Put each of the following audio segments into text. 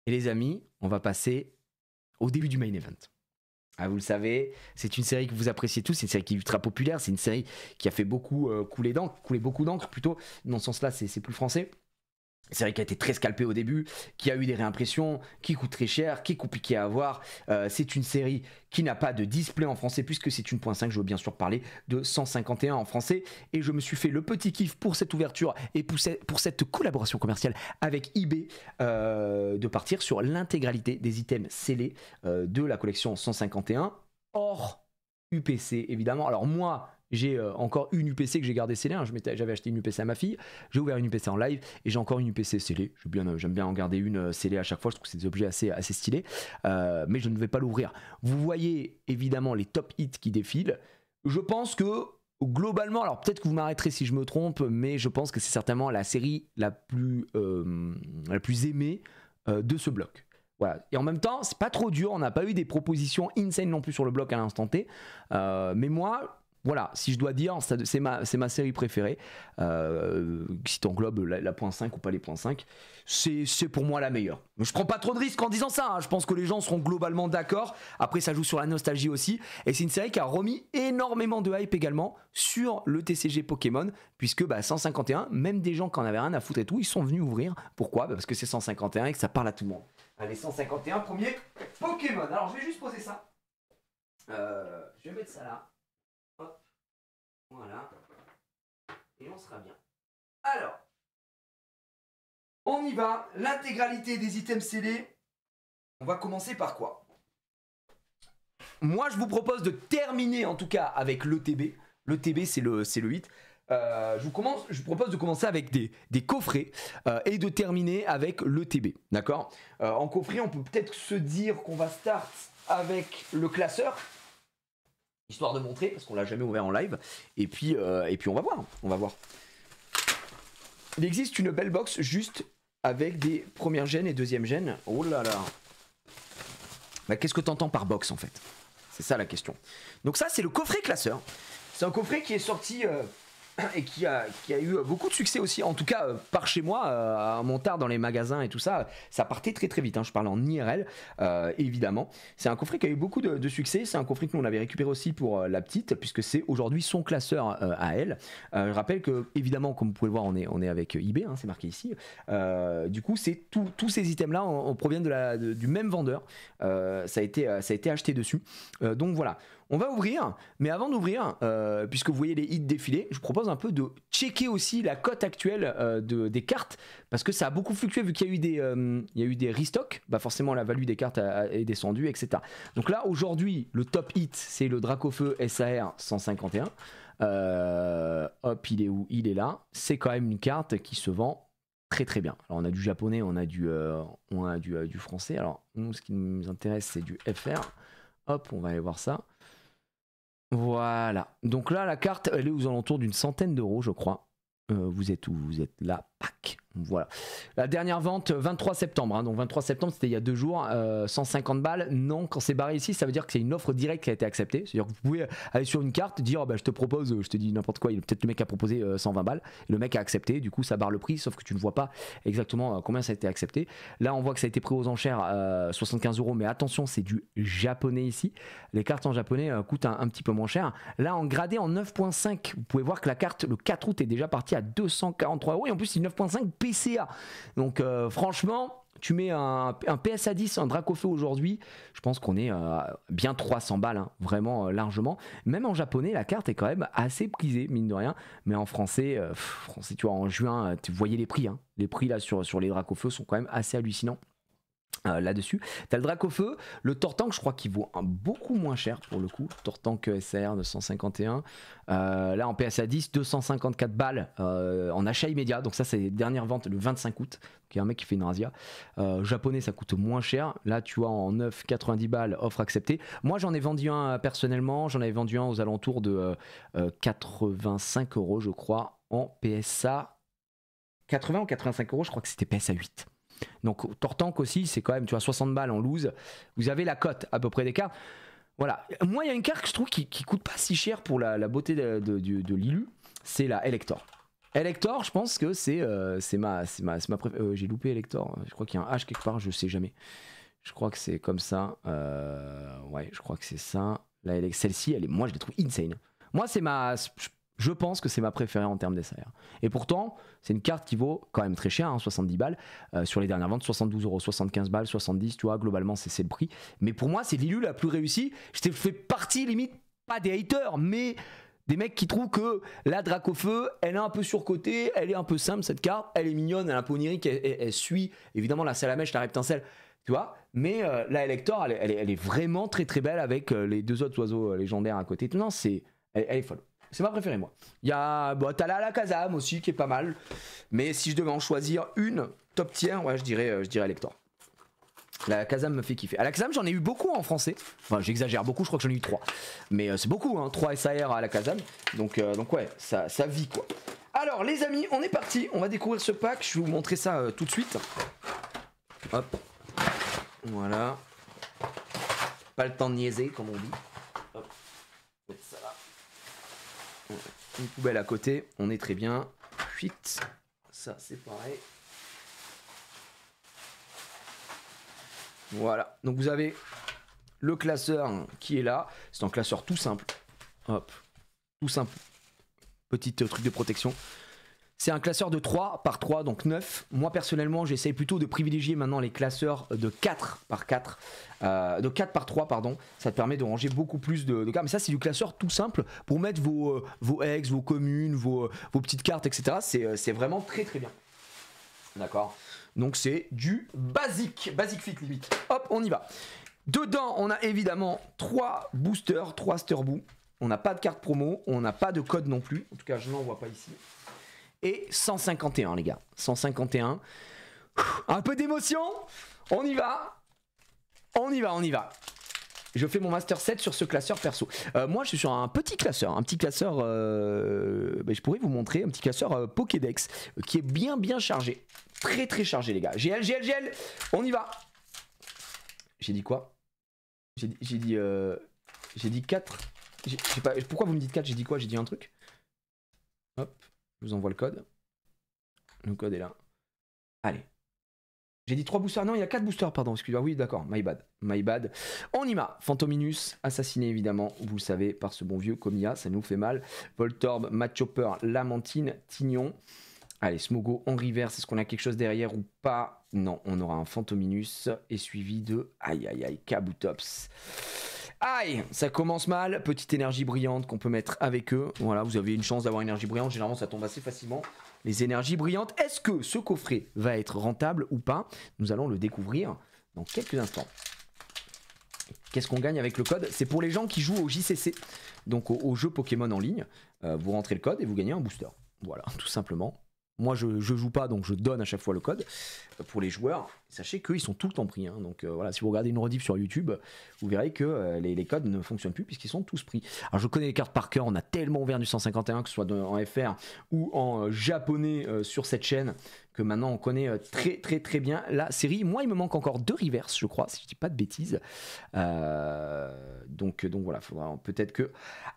Et les amis, on va passer au début du main event. Ah, vous le savez, c'est une série que vous appréciez tous, c'est une série qui est ultra populaire, c'est une série qui a fait beaucoup couler beaucoup d'encre plutôt, dans ce sens-là c'est plus français. C'est vrai qu'elle a été très scalpée au début, qui a eu des réimpressions, qui coûte très cher, qui est compliqué à avoir. C'est une série qui n'a pas de display en français puisque c'est une .5, je veux bien sûr parler de 151 en français. Et je me suis fait le petit kiff pour cette ouverture et pour cette collaboration commerciale avec eBay de partir sur l'intégralité des items scellés de la collection 151 hors UPC évidemment. Alors moi... J'ai encore une UPC que j'ai gardé scellée, hein. J'avais acheté une UPC à ma fille, j'ai ouvert une UPC en live et j'ai encore une UPC scellée. J'aime bien en garder une scellée à chaque fois, je trouve que c'est des objets assez stylés, mais je ne vais pas l'ouvrir. Vous voyez évidemment les top hits qui défilent. Je pense que globalement, alors peut-être que vous m'arrêterez si je me trompe, mais je pense que c'est certainement la série la plus aimée de ce bloc. Voilà. Et en même temps, c'est pas trop dur, on n'a pas eu des propositions insane non plus sur le bloc à l'instant T, mais moi... Voilà, si je dois dire, c'est ma série préférée. Si tu englobes la .5 ou pas les .5, c'est pour moi la meilleure. Mais je prends pas trop de risques en disant ça, hein. Je pense que les gens seront globalement d'accord. Après, ça joue sur la nostalgie aussi. Et c'est une série qui a remis énormément de hype également sur le TCG Pokémon. Puisque 151, même des gens qui en avaient rien à foutre et tout, ils sont venus ouvrir. Pourquoi ? Parce que c'est 151 et que ça parle à tout le monde. Allez, 151, premier Pokémon. Alors, je vais juste poser ça. Je vais mettre ça là. Hop, voilà, et on sera bien. Alors, on y va, l'intégralité des items scellés. On va commencer par quoi? Moi, je vous propose de terminer en tout cas avec l'ETB. L'ETB, c'est le 8. Je vous propose de commencer avec des coffrets et de terminer avec l'ETB. D'accord? En coffret, on peut peut-être se dire qu'on va start avec le classeur. Histoire de montrer, parce qu'on l'a jamais ouvert en live. Et puis on va voir. Il existe une belle box juste avec des premières gènes et deuxième gènes. Oh là là. Qu'est-ce que tu entends par box en fait? C'est ça la question. Donc ça, c'est le coffret classeur. C'est un coffret qui est sorti... et qui a eu beaucoup de succès aussi, en tout cas par chez moi, à Montard dans les magasins et tout ça, ça partait très très vite, hein. Je parle en IRL, évidemment. C'est un coffret qui a eu beaucoup de succès, c'est un coffret que nous on avait récupéré aussi pour la petite, puisque c'est aujourd'hui son classeur à elle. Je rappelle que, évidemment, comme vous pouvez le voir, on est avec eBay, hein, c'est marqué ici. Du coup, tous ces items-là on provient du même vendeur, ça a été acheté dessus. Donc voilà. On va ouvrir, mais avant d'ouvrir, puisque vous voyez les hits défiler, je vous propose un peu de checker aussi la cote actuelle des cartes, parce que ça a beaucoup fluctué vu qu'il y a eu des restocks, forcément la value des cartes est descendue, etc. Donc là, aujourd'hui, le top hit, c'est le Dracofeu SAR 151. Hop, il est où? Il est là. C'est quand même une carte qui se vend très très bien. Alors on a du japonais, on a du français. Alors nous, ce qui nous intéresse, c'est du FR. Hop, on va aller voir ça. Voilà, donc là la carte elle est aux alentours d'une centaine d'euros je crois. Vous êtes où? Vous êtes là, pack. Voilà. La dernière vente 23 septembre, hein. Donc 23 septembre c'était il y a 2 jours, 150 balles. Non, quand c'est barré ici ça veut dire que c'est une offre directe qui a été acceptée. C'est à dire que vous pouvez aller sur une carte, dire je te propose, je te dis n'importe quoi, peut-être le mec a proposé 120 balles, et le mec a accepté, du coup ça barre le prix, sauf que tu ne vois pas exactement combien ça a été accepté. Là on voit que ça a été pris aux enchères 75 euros, mais attention c'est du japonais ici, les cartes en japonais coûtent un petit peu moins cher. Là en gradé en 9.5, vous pouvez voir que la carte le 4 août est déjà partie à 243 euros, et en plus c'est 9.5 PCA. Donc franchement, tu mets un PSA 10, un Dracofeu aujourd'hui, je pense qu'on est bien 300 balles, hein, vraiment largement. Même en japonais, la carte est quand même assez prisée, mine de rien. Mais en français, tu vois, en juin, tu voyais les prix. Hein. Les prix là sur les Dracofeu sont quand même assez hallucinants. Là-dessus, t'as le Dracofeu, le Tortank, je crois qu'il vaut beaucoup moins cher pour le coup. Tortank SR de 151, là en PSA 10, 254 balles en achat immédiat. Donc ça, c'est les dernières ventes le 25 août. Donc il y a un mec qui fait une razzia. Japonais, ça coûte moins cher. Là, tu vois, en 9, 90 balles, offre acceptée. Moi, j'en ai vendu un personnellement. J'en avais vendu un aux alentours de 85 euros, je crois, en PSA 80 ou 85 euros. Je crois que c'était PSA 8. Donc Tortank aussi, c'est quand même, tu vois, 60 balles en loose. Vous avez la cote à peu près des cartes. Voilà. Moi, il y a une carte que je trouve qui coûte pas si cher pour la beauté de l'Ilu. C'est la Elector. Elector, je pense que c'est ma préférée. J'ai loupé Elector. Je crois qu'il y a un H quelque part, je sais jamais. Je crois que c'est comme ça. Ouais, je crois que c'est ça. Là, celle-ci, moi, je la trouve insane. Moi, je pense que c'est ma préférée en termes d'SAR. Et pourtant, c'est une carte qui vaut quand même très cher, hein, 70 balles. Sur les dernières ventes, 72 euros, 75 balles, 70, tu vois, globalement, c'est le prix. Mais pour moi, c'est l'ILU la plus réussie. Je t'ai fait partie, limite, pas des haters, mais des mecs qui trouvent que la Dracofeu, elle est un peu surcotée, elle est un peu simple cette carte, elle est mignonne, elle est un peu onirique, elle suit évidemment la Salamèche, la Reptincelle, tu vois. Mais la Elector, elle est vraiment très très belle avec les deux autres oiseaux légendaires à côté. Non, elle est folle. C'est ma préférée, moi. Il y a, t'as la Alakazam aussi qui est pas mal. Mais si je devais en choisir une top tier, ouais, je dirais Elector. La Alakazam me fait kiffer. Alakazam, j'en ai eu beaucoup en français. Enfin, j'exagère beaucoup, je crois que j'en ai eu 3. Mais c'est beaucoup, hein, 3 SAR à Alakazam. Donc ouais, ça vit quoi. Alors, les amis, on est parti. On va découvrir ce pack. Je vais vous montrer ça tout de suite. Hop. Voilà. Pas le temps de niaiser, comme on dit. Hop. Mettre ça là. Une poubelle à côté. On est très bien. Fuite. Ça, c'est pareil. Voilà, donc vous avez le classeur qui est là. C'est un classeur tout simple. Hop, tout simple. Petit truc de protection. C'est un classeur de 3 par 3, donc 9. Moi personnellement, j'essaye plutôt de privilégier maintenant les classeurs de 4 par 4. De 4 par 3, pardon. Ça te permet de ranger beaucoup plus de cartes. Mais ça, c'est du classeur tout simple pour mettre vos ex, vos communes, vos petites cartes, etc. C'est vraiment très très bien. D'accord. Donc c'est du basique fit limite. Hop, on y va. Dedans, on a évidemment 3 boosters, 3 Sterboo. On n'a pas de carte promo, on n'a pas de code non plus. En tout cas, je n'en vois pas ici. Et 151, les gars. 151. Un peu d'émotion. On y va. On y va, on y va. Je fais mon master 7 sur ce classeur perso. Moi, je suis sur un petit classeur. Un petit classeur, je pourrais vous montrer, un petit classeur Pokédex qui est bien chargé. Très très chargé, les gars. GL. On y va. J'ai dit quoi? J'ai dit 4. Pourquoi vous me dites 4? J'ai dit quoi? J'ai dit un truc. Hop, je vous envoie le code. Le code est là. Allez. J'ai dit 3 boosters. Non, il y a 4 boosters, pardon. Excusez-moi. Oui, d'accord. My bad. On y va. Phantominus, assassiné évidemment, vous le savez, par ce bon vieux Comia. Ça nous fait mal. Voltorb, Machopper, Lamantine, Tignon. Allez, Smogo en reverse. Est-ce qu'on a quelque chose derrière ou pas? Non, on aura un Phantominus et suivi de aïe, Kabutops. Aïe, ça commence mal. Petite énergie brillante qu'on peut mettre avec eux. Voilà, vous avez une chance d'avoir une énergie brillante. Généralement, ça tombe assez facilement. Les énergies brillantes. Est-ce que ce coffret va être rentable ou pas? Nous allons le découvrir dans quelques instants. Qu'est-ce qu'on gagne avec le code? C'est pour les gens qui jouent au JCC, donc au jeu Pokémon en ligne. Vous rentrez le code et vous gagnez un booster. Voilà, tout simplement. Moi, je joue pas, donc je donne à chaque fois le code pour les joueurs. Sachez qu'ils sont tout le temps pris. Hein. Donc voilà, si vous regardez une rediff sur YouTube, vous verrez que les codes ne fonctionnent plus puisqu'ils sont tous pris. Alors, je connais les cartes par cœur. On a tellement ouvert du 151, que ce soit en FR ou en japonais sur cette chaîne, que maintenant on connaît très bien la série. Moi, il me manque encore 2 reverse, je crois, si je dis pas de bêtises. Donc voilà, faudra peut-être que...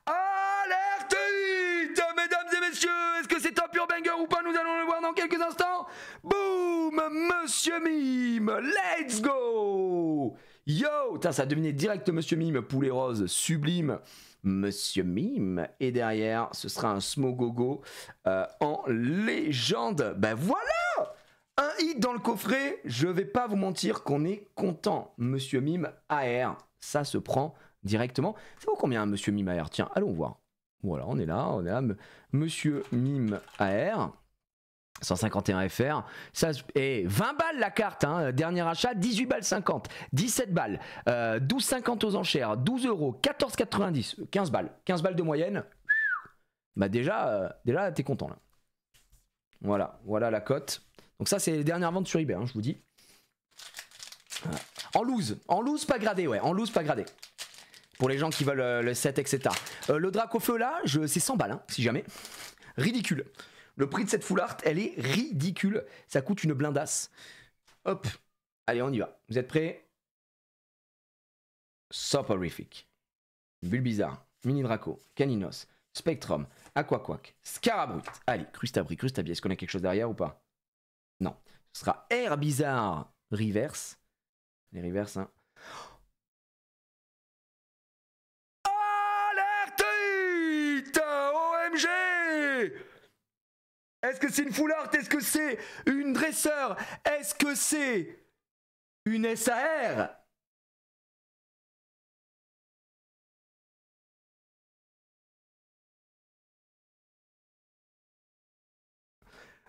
Alerte, mesdames et messieurs, est-ce que c'est un pur banger ou pas? Nous allons le voir dans quelques instants. Boum, Monsieur Mime, let's go. Yo, ça a deviné direct Monsieur Mime, poulet rose, sublime. Monsieur Mime, et derrière, ce sera un Smogogo en légende. Ben voilà, un hit dans le coffret. Je vais pas vous mentir qu'on est content. Monsieur Mime AR, ça se prend directement. Ça vaut combien Monsieur Mime AR? Tiens, allons voir. Voilà, on est là, Monsieur Mime AR, 151 FR, ça, et 20 balles la carte, hein, dernier achat, 18 balles 50, 17 balles, 12,50 aux enchères, 12 euros, 14,90, 15 balles de moyenne. Bah déjà t'es content là. Voilà la cote. Donc ça c'est les dernières ventes sur eBay, hein, je vous dis. Voilà. En loose pas gradé, ouais, en loose pas gradé. Pour les gens qui veulent le set, etc. Le Dracofeu là, c'est 100 balles, hein, si jamais. Ridicule. Le prix de cette full art, elle est ridicule. Ça coûte une blindasse. Hop. Allez, on y va. Vous êtes prêts? Soporific. Bulbizarre. Mini Draco. Caninos. Spectrum. Aquaquac, Scarabrut. Allez, Crustabri, Crustabi. Est-ce qu'on a quelque chose derrière ou pas? Non. Ce sera Air Bizarre Reverse. Les reverse, hein. Alerte! OMG! Est-ce que c'est une full art? Est-ce que c'est une dresseur? Est-ce que c'est une SAR?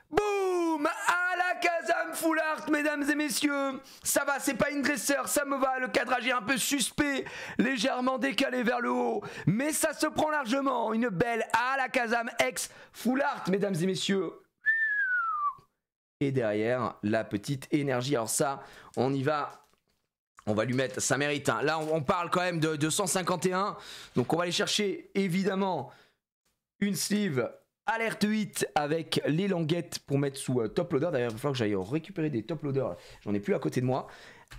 Boum! Alakazam full art, mesdames et messieurs. Ça va, c'est pas une dresseur, ça me va. Le cadrage est un peu suspect, légèrement décalé vers le haut, mais ça se prend largement. Une belle Alakazam X full art, mesdames et messieurs. Et derrière, la petite énergie. Alors ça, on y va. On va lui mettre, ça mérite. Hein. Là, on parle quand même de 151. Donc on va aller chercher, évidemment, une sleeve Alerte 8 avec les languettes pour mettre sous top loader. D'ailleurs, il va falloir que j'aille récupérer des top loaders. J'en ai plus à côté de moi.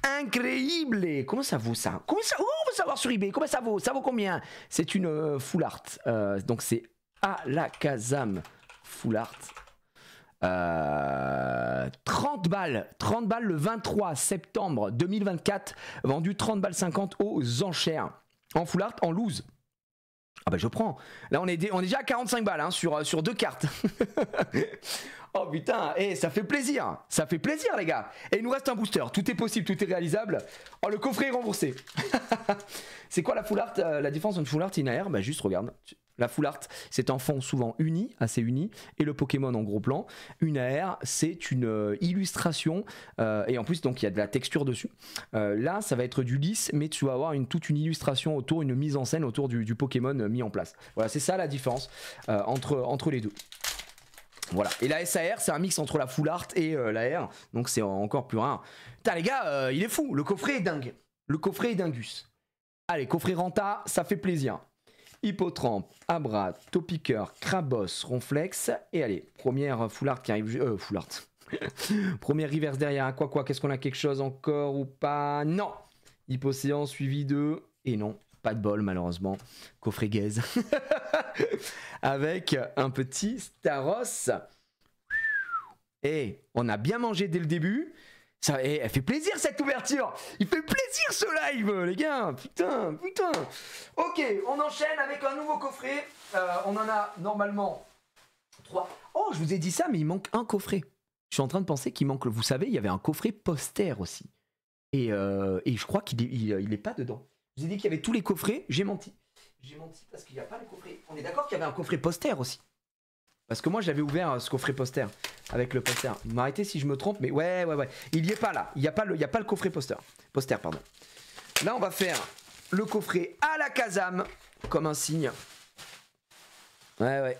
Incroyable! Comment ça vaut ça? Comment ça? Oh, on veut savoir sur eBay. Comment ça vaut? Ça vaut combien? C'est une full art. Donc c'est Alakazam full art. 30 balles. 30 balles le 23 septembre 2024. Vendu 30 balles 50 aux enchères. En full art, en loose. Ah bah je prends. Là on est déjà à 45 balles hein, sur 2 cartes. Oh putain, ça fait plaisir. Ça fait plaisir les gars. Et il nous reste un booster. Tout est possible, tout est réalisable. Oh le coffret est remboursé. C'est quoi la full art? La différence entre full art et une AR? Bah juste regarde. La full art, c'est un fond souvent uni, assez uni, et le Pokémon en gros plan. Une AR, c'est une illustration, et en plus, donc il y a de la texture dessus. Là, ça va être du lisse, mais tu vas avoir toute une illustration autour, une mise en scène autour du Pokémon mis en place. Voilà, c'est ça la différence entre les deux. Voilà, et la SAR, c'est un mix entre la full art et l'AR, donc c'est encore plus rare. Putain, les gars, il est fou, le coffret est dingue. Le coffret est dingus. Allez, coffret Renta, ça fait plaisir. Hippotrampe, Abra, Topiqueur, Crabos, Ronflex. Et allez, première full art qui arrive. Full art. Première reverse derrière. Quoi, qu'est-ce qu'on a? Quelque chose encore ou pas? Non. Hypocéan suivi de. Et non, pas de bol malheureusement. Coffret gaze. Avec un petit Staros. Et on a bien mangé dès le début. Ça, elle fait plaisir cette ouverture. Il fait plaisir ce live les gars. Putain. Ok, on enchaîne avec un nouveau coffret. On en a normalement 3. Oh, je vous ai dit ça, mais il manque un coffret. Je suis en train de penser qu'il manque, vous savez, il y avait un coffret poster aussi. Et je crois qu'il est pas dedans. Je vous ai dit qu'il y avait tous les coffrets, j'ai menti. J'ai menti parce qu'il n'y a pas le coffret. On est d'accord qu'il y avait un coffret poster aussi. Parce que moi j'avais ouvert ce coffret poster avec le poster. Vous m'arrêtez si je me trompe, mais ouais. Il n'y est pas là. Il n'y a pas le coffret poster. Poster, pardon. Là on va faire le coffret Alakazam comme un signe. Ouais.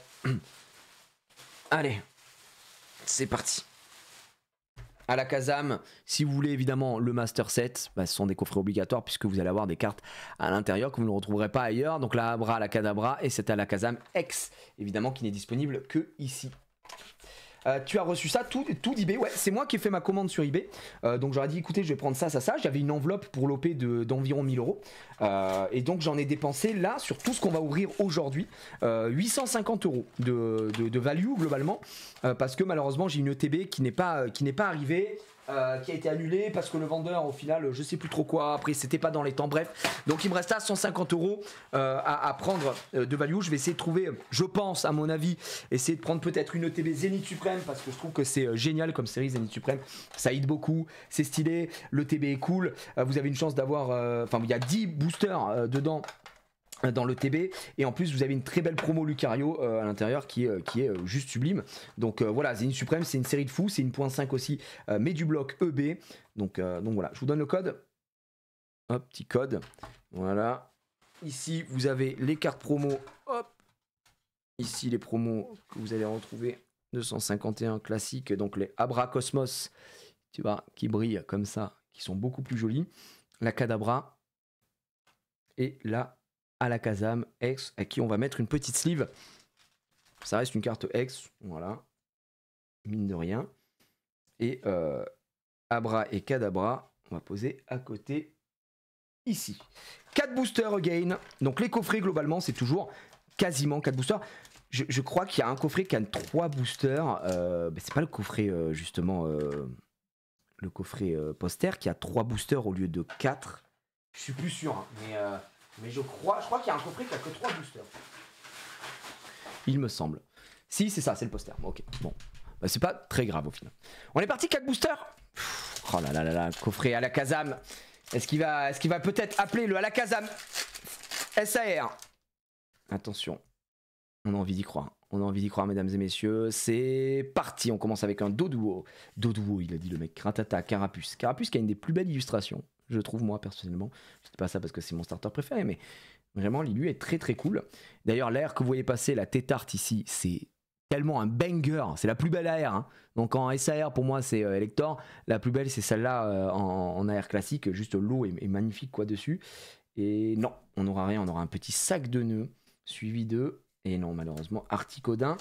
Allez, c'est parti. Alakazam, si vous voulez évidemment le Master Set, ce sont des coffrets obligatoires puisque vous allez avoir des cartes à l'intérieur que vous ne retrouverez pas ailleurs. Donc la Abra, la Kadabra et cet Alakazam X, évidemment qui n'est disponible que ici. Tu as reçu ça tout d'eBay. Ouais, c'est moi qui ai fait ma commande sur eBay. Donc j'aurais dit écoutez, je vais prendre ça. J'avais une enveloppe pour l'OP d'environ 1000 euros. Et donc j'en ai dépensé là sur tout ce qu'on va ouvrir aujourd'hui 850 euros de value globalement. Parce que malheureusement j'ai une ETB qui n'est pas arrivée. Qui a été annulé parce que le vendeur au final je sais plus trop quoi, après c'était pas dans les temps, bref, donc il me reste à 150 euros à prendre de value. Je vais essayer de trouver, je pense à mon avis, essayer de prendre peut-être une ETB Zénith Suprême parce que je trouve que c'est génial comme série Zénith Suprême, ça aide beaucoup, c'est stylé, l'ETB est cool, vous avez une chance d'avoir, enfin il y a 10 boosters dedans dans le TB et en plus vous avez une très belle promo Lucario à l'intérieur qui est juste sublime. Donc voilà, Zénith Suprême c'est une série de fous, c'est une .5 aussi mais du bloc EB. Donc voilà, je vous donne le code. Hop, petit code. Voilà. Ici vous avez les cartes promo. Hop. Ici les promos que vous allez retrouver 251 classiques, donc les Abra Cosmos, tu vois, qui brillent comme ça, qui sont beaucoup plus jolis. La Kadabra et la Alakazam X à qui on va mettre une petite sleeve. Ça reste une carte X, voilà, mine de rien. Et Abra et Kadabra, on va poser à côté ici. 4 boosters again. Donc les coffrets globalement c'est toujours quasiment 4 boosters. Je crois qu'il y a un coffret qui a 3 boosters. C'est pas le coffret, justement, le coffret poster qui a 3 boosters au lieu de 4. Je suis plus sûr, hein, mais je crois qu'il y a un coffret qui a que 3 boosters. Il me semble. Si, c'est ça, c'est le poster. Ok, bon. Bah, c'est pas très grave au final. On est parti, 4 boosters. Oh là là là là, coffret Alakazam. Est-ce qu'il va peut-être appeler le Alakazam SAR? Attention. On a envie d'y croire. On a envie d'y croire, mesdames et messieurs. C'est parti. On commence avec un Doduo. Doduo, il a dit le mec. Ratata, Carapuce. Carapuce qui a une des plus belles illustrations, je trouve, moi, personnellement. Je dis pas ça parce que c'est mon starter préféré, mais vraiment, l'illu est très très cool. D'ailleurs, l'air que vous voyez passer, la Tétarte ici, c'est tellement un banger. C'est la plus belle AR. Hein. Donc en SAR, pour moi, c'est Elector. La plus belle, c'est celle-là en AR classique. Juste l'eau est magnifique quoi dessus. Et non, on n'aura rien. On aura un petit sac de nœuds suivi de... Et non, malheureusement, Articodin.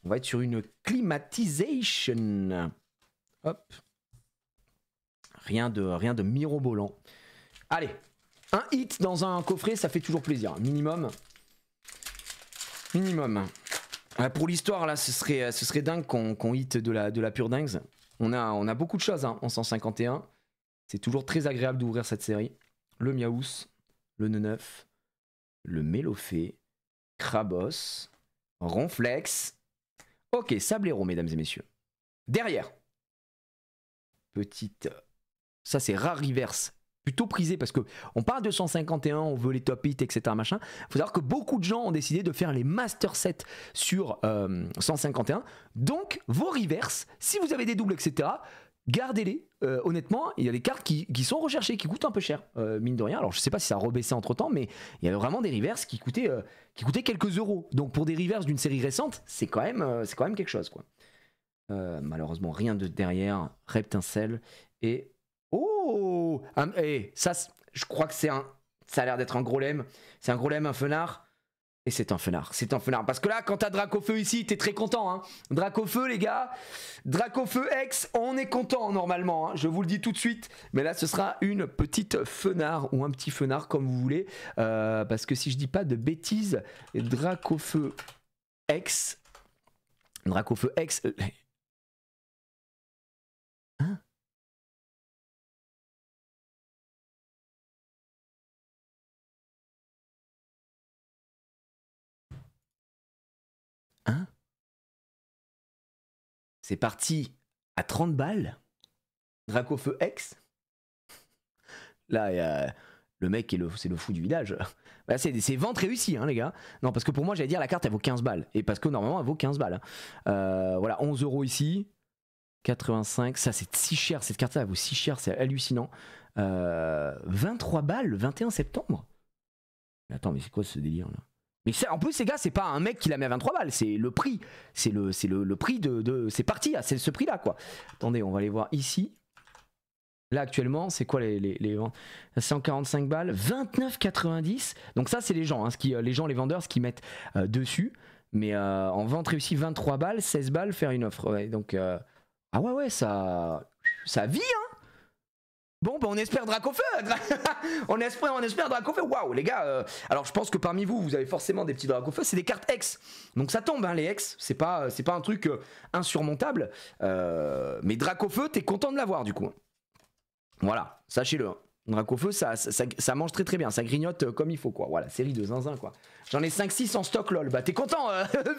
On va être sur une climatisation. Hop. Rien de mirobolant. Allez, un hit dans un coffret, ça fait toujours plaisir. Minimum. Pour l'histoire, là, ce serait dingue qu'on hit de la pure dingue. On a beaucoup de choses hein, en 151. C'est toujours très agréable d'ouvrir cette série. Le Miaous, le Neneuf, le Mélofée, Krabos, Ronflex. Ok, Sablero, mesdames et messieurs. Derrière, petite... Ça, c'est Rare Reverse. Plutôt prisé parce que on parle de 151, on veut les top hits, etc. Machin. Faut savoir que beaucoup de gens ont décidé de faire les master sets sur 151. Donc, vos reverse, si vous avez des doubles, etc., gardez-les. Honnêtement, il y a des cartes qui sont recherchées, qui coûtent un peu cher, mine de rien. Alors, je sais pas si ça a rebaissé entre temps, mais il y avait vraiment des reverse qui coûtaient quelques euros. Donc, pour des reverse d'une série récente, c'est quand même quelque chose, quoi. Malheureusement, rien de derrière. Reptincelle et oh, ça, je crois que ça a l'air d'être un gros lemme. C'est un gros lemme, un fenard. Et c'est un fenard. Parce que là, quand t'as Dracofeu ici, t'es très content. Hein. Dracofeu, les gars. Dracofeu X, on est content normalement. Hein. Je vous le dis tout de suite. Mais là, ce sera une petite fenard ou un petit fenard, comme vous voulez. Parce que si je dis pas de bêtises, Dracofeu X. Hein? Hein? C'est parti à 30 balles. Dracofeu X. Là, le mec, c'est le fou du village. Bah, c'est vente réussie, hein, les gars. Non, parce que pour moi, j'allais dire la carte, elle vaut 15 balles. Et parce que normalement, elle vaut 15 balles. Voilà, 11 € ici. 85. Ça, c'est si cher. Cette carte-là, elle vaut si cher. C'est hallucinant. 23 balles le 21 septembre. Mais attends, mais c'est quoi ce délire, là? Mais en plus, les gars, c'est pas un mec qui la met à 23 balles, c'est le prix. C'est le prix de. C'est parti, c'est ce prix-là, quoi. Attendez, on va aller voir ici. Là, actuellement, c'est quoi les ventes? 145 balles, 29,90. Donc, ça, c'est les gens, hein, les vendeurs, ce qu'ils mettent dessus. Mais en vente réussie, 23 balles, 16 balles, faire une offre. Ouais, donc, ah ouais, ça vit, hein. Bon, bah on espère Dracofeu. on espère Dracofeu. Waouh, les gars. Alors, je pense que parmi vous, vous avez forcément des petits Dracofeu. C'est des cartes X. Donc, ça tombe, hein, les X. C'est pas un truc insurmontable. Mais Dracofeu, t'es content de l'avoir, du coup. Voilà, sachez-le. Dracofeu, ça mange très très bien. Ça grignote comme il faut, quoi. Voilà, série de zinzin, quoi. J'en ai 5-6 en stock, lol. Bah, t'es content,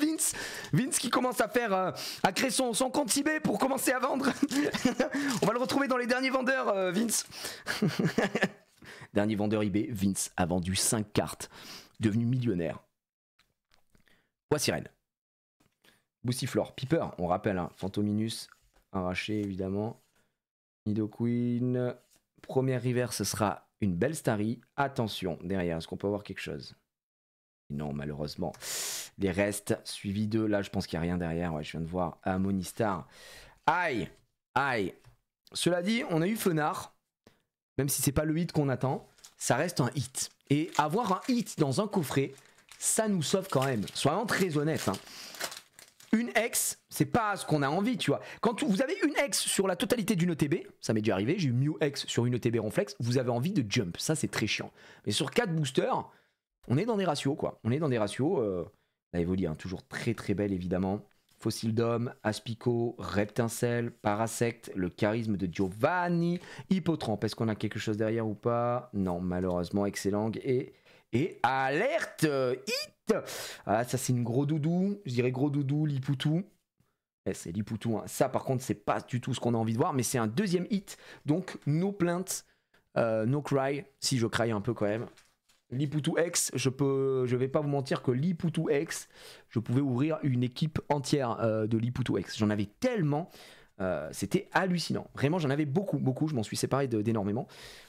Vince? Vince qui commence à faire, à créer son compte eBay pour commencer à vendre. On va le retrouver dans les derniers vendeurs, Vince. Dernier vendeur eBay, Vince a vendu 5 cartes. Devenu millionnaire. Poissirène. Boussiflore. Piper, on rappelle, hein. Fantominus, arraché, évidemment. Nidoqueen. Première river, ce sera une belle Starry. Attention, derrière, est-ce qu'on peut avoir quelque chose? Non, malheureusement. Les restes, suivis de... Là, je pense qu'il n'y a rien derrière. Ouais, je viens de voir Amonistar. Aïe. Cela dit, on a eu Fenard. Même si c'est pas le hit qu'on attend, ça reste un hit. Et avoir un hit dans un coffret, ça nous sauve quand même. Soyons très honnêtes, hein. Une X, c'est pas ce qu'on a envie, tu vois. Quand vous avez une X sur la totalité d'une ETB, ça m'est déjà arrivé, j'ai eu Mew X sur une ETB Ronflex, vous avez envie de jump, ça c'est très chiant. Mais sur 4 boosters, on est dans des ratios, quoi. On est dans des ratios, La Evoli, hein, toujours très très belle évidemment. Fossil Dome, Aspico, Reptincelle, Parasect, le charisme de Giovanni, Hippotrampe. Est-ce qu'on a quelque chose derrière ou pas? Non, malheureusement, excellent. Et alerte hit. Ah, ça c'est une gros doudou, je dirais gros doudou, Lipoutou. C'est Lipoutou, hein. Ça par contre c'est pas du tout ce qu'on a envie de voir, mais c'est un deuxième hit, donc no plainte, no cry, si je cry un peu quand même. Lipoutou X, je vais pas vous mentir que Lipoutou X, je pouvais ouvrir une équipe entière de Lipoutou X. J'en avais tellement, c'était hallucinant. Vraiment, j'en avais beaucoup. Je m'en suis séparé d'énormément,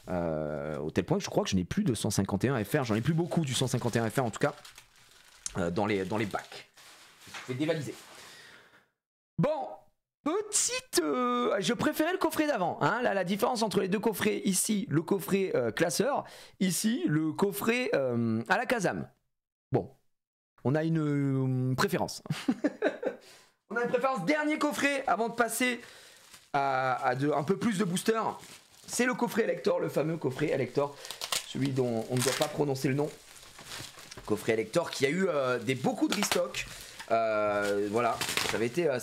au tel point que je crois que je n'ai plus de 151 FR. J'en ai plus beaucoup du 151 FR en tout cas dans les bacs. Je vais dévaliser. Bon. Je préférais le coffret d'avant, hein. Là la différence entre les deux coffrets, ici le coffret classeur, ici le coffret à la Kazam. Bon, on a une préférence. On a une préférence. Dernier coffret avant de passer à un peu plus de boosters, c'est le coffret Elector, le fameux coffret Elector, celui dont on ne doit pas prononcer le nom. Coffret Elector qui a eu beaucoup de restock. Voilà, ça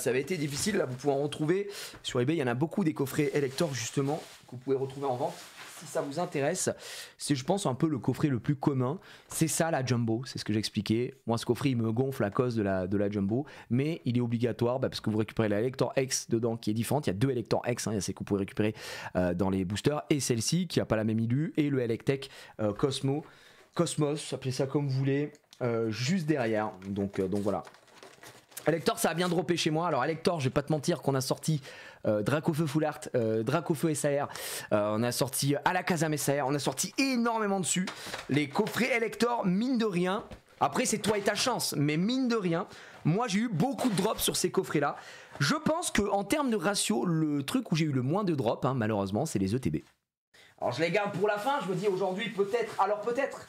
avait été difficile. Là, vous pouvez en retrouver sur eBay. Il y en a beaucoup des coffrets Elector justement que vous pouvez retrouver en vente. Si ça vous intéresse, c'est je pense un peu le coffret le plus commun. C'est ça la Jumbo, c'est ce que j'expliquais. Moi, ce coffret il me gonfle à cause de la Jumbo, mais il est obligatoire parce que vous récupérez la Elector X dedans qui est différente. Il y a deux Elector X, hein, il y a celles que vous pouvez récupérer dans les boosters et celle-ci qui n'a pas la même ILU et le Electech Cosmos, appelez ça comme vous voulez, juste derrière. Donc voilà. Elector, ça a bien droppé chez moi. Alors Elector, je vais pas te mentir qu'on a sorti Dracofeu Full Art, Dracofeu SAR, on a sorti Alakazam SAR, on a sorti énormément dessus. Les coffrets Elector, mine de rien, après c'est toi et ta chance, mais mine de rien, moi j'ai eu beaucoup de drops sur ces coffrets là. Je pense qu'en termes de ratio, le truc où j'ai eu le moins de drops, hein, malheureusement, c'est les ETB. Alors je les garde pour la fin, je me dis aujourd'hui peut-être, alors peut-être.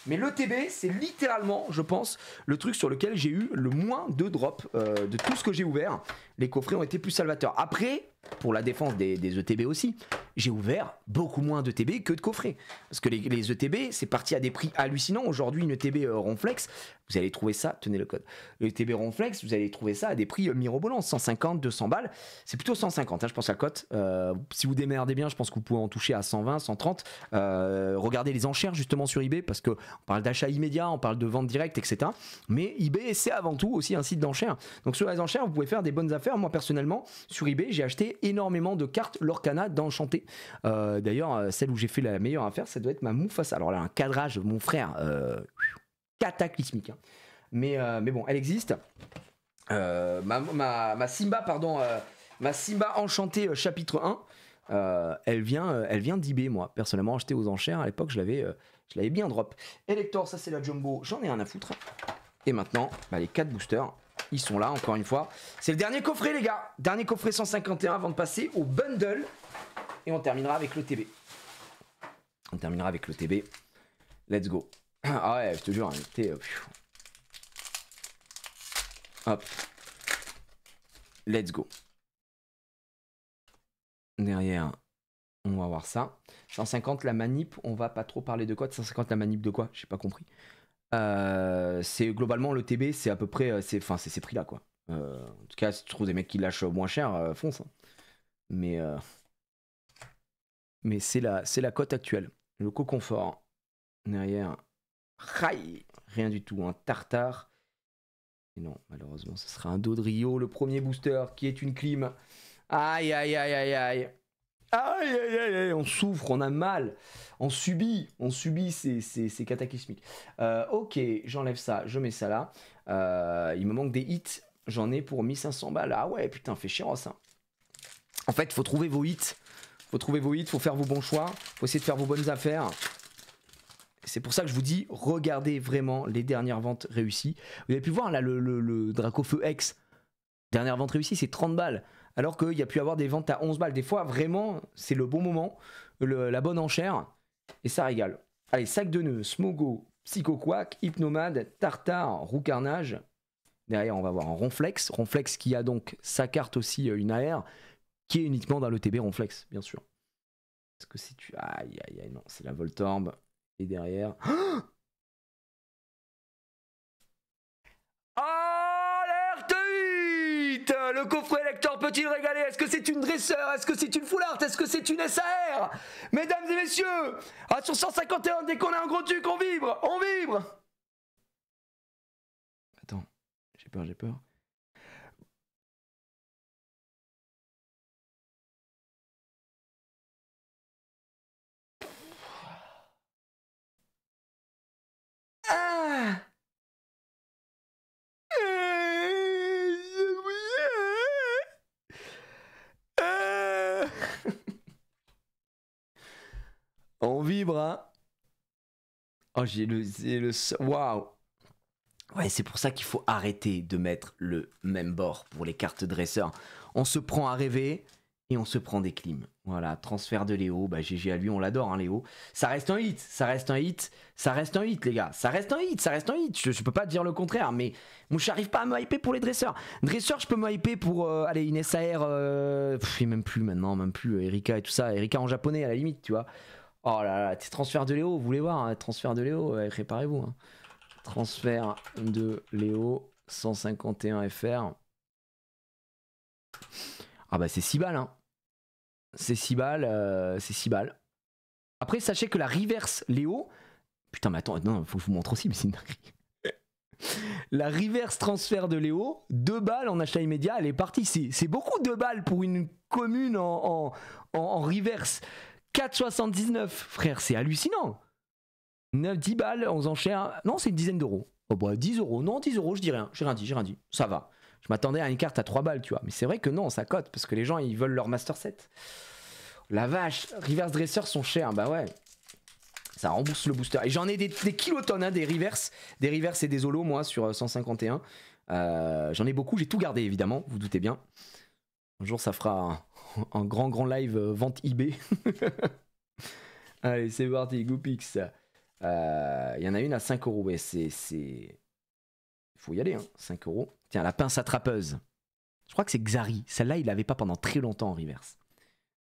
Mais l'ETB, c'est littéralement, je pense, le truc sur lequel j'ai eu le moins de drops de tout ce que j'ai ouvert. Les coffrets ont été plus salvateurs. Après, pour la défense des ETB aussi, j'ai ouvert beaucoup moins d'ETB que de coffrets. Parce que les ETB, c'est parti à des prix hallucinants. Aujourd'hui, une ETB Ronflex, vous allez trouver ça, tenez le code. L'ETB Ronflex, vous allez trouver ça à des prix mirobolants, 150, 200 balles. C'est plutôt 150, hein, je pense, la cote. Si vous démerdez bien, je pense que vous pouvez en toucher à 120, 130. Regardez les enchères justement sur eBay, parce qu'on parle d'achat immédiat, on parle de vente directe, etc. Mais eBay, c'est avant tout aussi un site d'enchères. Donc sur les enchères, vous pouvez faire des bonnes affaires. Moi, personnellement, sur eBay, j'ai acheté énormément de cartes Lorcana d'Enchanté. D'ailleurs, celle où j'ai fait la meilleure affaire, ça doit être ma Mufasa. Alors là, un cadrage, mon frère, cataclysmique. Hein. Mais bon, elle existe. Ma Simba, pardon, ma Simba Enchantée chapitre 1, elle vient d'eBay, moi. Personnellement, acheté aux enchères. À l'époque, je l'avais bien drop. Elector, ça c'est la Jumbo, j'en ai rien à foutre. Et maintenant, les 4 boosters. Ils sont là, encore une fois. C'est le dernier coffret, les gars. Dernier coffret 151 avant de passer au bundle. Et on terminera avec le TB. Let's go. Ah ouais, je te jure, hop. Let's go. Derrière, on va voir ça. 150 la manip, on va pas trop parler de quoi. 150 la manip de quoi? J'ai pas compris. C'est globalement le TB, c'est à peu près c'est ces prix là quoi. En tout cas si tu trouves des mecs qui lâchent moins cher, fonce, hein. Mais c'est la cote actuelle. Le co-confort derrière, rien du tout, un tartare. Et non, malheureusement ce sera un Dodrio, le premier booster qui est une clim. Aïe aïe aïe aïe aïe. Aïe aïe aïe aïe, on souffre, on a mal, on subit, c'est cataclysmique. Ok, j'enlève ça, je mets ça là. Il me manque des hits, j'en ai pour 1500 balles. Ah ouais, putain, fait chiant ça. En fait, faut trouver vos hits, faut faire vos bons choix, faut essayer de faire vos bonnes affaires. C'est pour ça que je vous dis, regardez vraiment les dernières ventes réussies. Vous avez pu voir là le Dracofeu X, dernière vente réussie, c'est 30 balles. Alors qu'il y a pu avoir des ventes à 11 balles. Des fois, vraiment, c'est le bon moment, la bonne enchère, et ça régale. Allez, sac de nœuds, Smogo, Psychoquack, Hypnomade, Tartare, Roucarnage. Derrière, on va voir un Ronflex. Ronflex qui a donc sa carte aussi, une AR, qui est uniquement dans l'ETB Ronflex, bien sûr. Est-ce que c'est tu... Aïe, aïe, aïe, non, c'est la Voltorb. Et derrière... peut-il régaler? Est-ce que c'est une dresseur? Est-ce que c'est une full art? Est-ce que c'est une SAR? Mesdames et messieurs, sur 151, dès qu'on a un gros truc, on vibre! On vibre! Attends, j'ai peur, j'ai peur. Ah! On vibre, hein. Oh, j'ai le... Waouh. Ouais, c'est pour ça qu'il faut arrêter de mettre le même bord pour les cartes dresseurs. On se prend à rêver et on se prend des clims. Voilà, transfert de Léo, bah GG à lui, on l'adore, hein, Léo. Ça reste un hit, ça reste un hit, ça reste un hit, les gars. Ça reste un hit, ça reste un hit. Je peux pas dire le contraire, mais moi, j'arrive pas à me hyper pour les dresseurs. Dresseurs, je peux me hyper pour, allez, une SAR, et même plus maintenant, même plus, Erika et tout ça. Erika en japonais, à la limite, tu vois. Oh là là, transfert de Léo, vous voulez voir, hein, transfert de Léo, préparez-vous. Hein. Transfert de Léo, 151 FR. Ah bah c'est 6 balles, hein. C'est 6 balles, c'est 6 balles. Après, sachez que la reverse Léo... Putain, mais attends, non, faut que je vous montre aussi, mais c'est une dinguerie. La reverse transfert de Léo, 2 balles en achat immédiat, elle est partie. C'est beaucoup 2 balles pour une commune en reverse. 4,79, frère, c'est hallucinant. 9-10 balles aux enchères. Non, c'est une dizaine d'euros. Oh bah 10 euros. Non, 10 euros, je dis rien. J'ai rien dit. Ça va. Je m'attendais à une carte à 3 balles, tu vois. Mais c'est vrai que non, ça cote parce que les gens, ils veulent leur Master Set. La vache, reverse dresseurs sont chers. Bah ouais. Ça rembourse le booster. Et j'en ai des kilotonnes, hein, des reverse et des holos, moi, sur 151. J'en ai beaucoup. J'ai tout gardé, évidemment. Vous doutez bien. Un jour, ça fera un grand live vente eBay. Allez, c'est parti. GoPix. Il y en a une à 5 euros. Ouais, c'est... Faut y aller, hein. 5 euros. Tiens, la pince attrapeuse. Je crois que c'est Xari. Celle-là, il l'avait pas pendant très longtemps en reverse.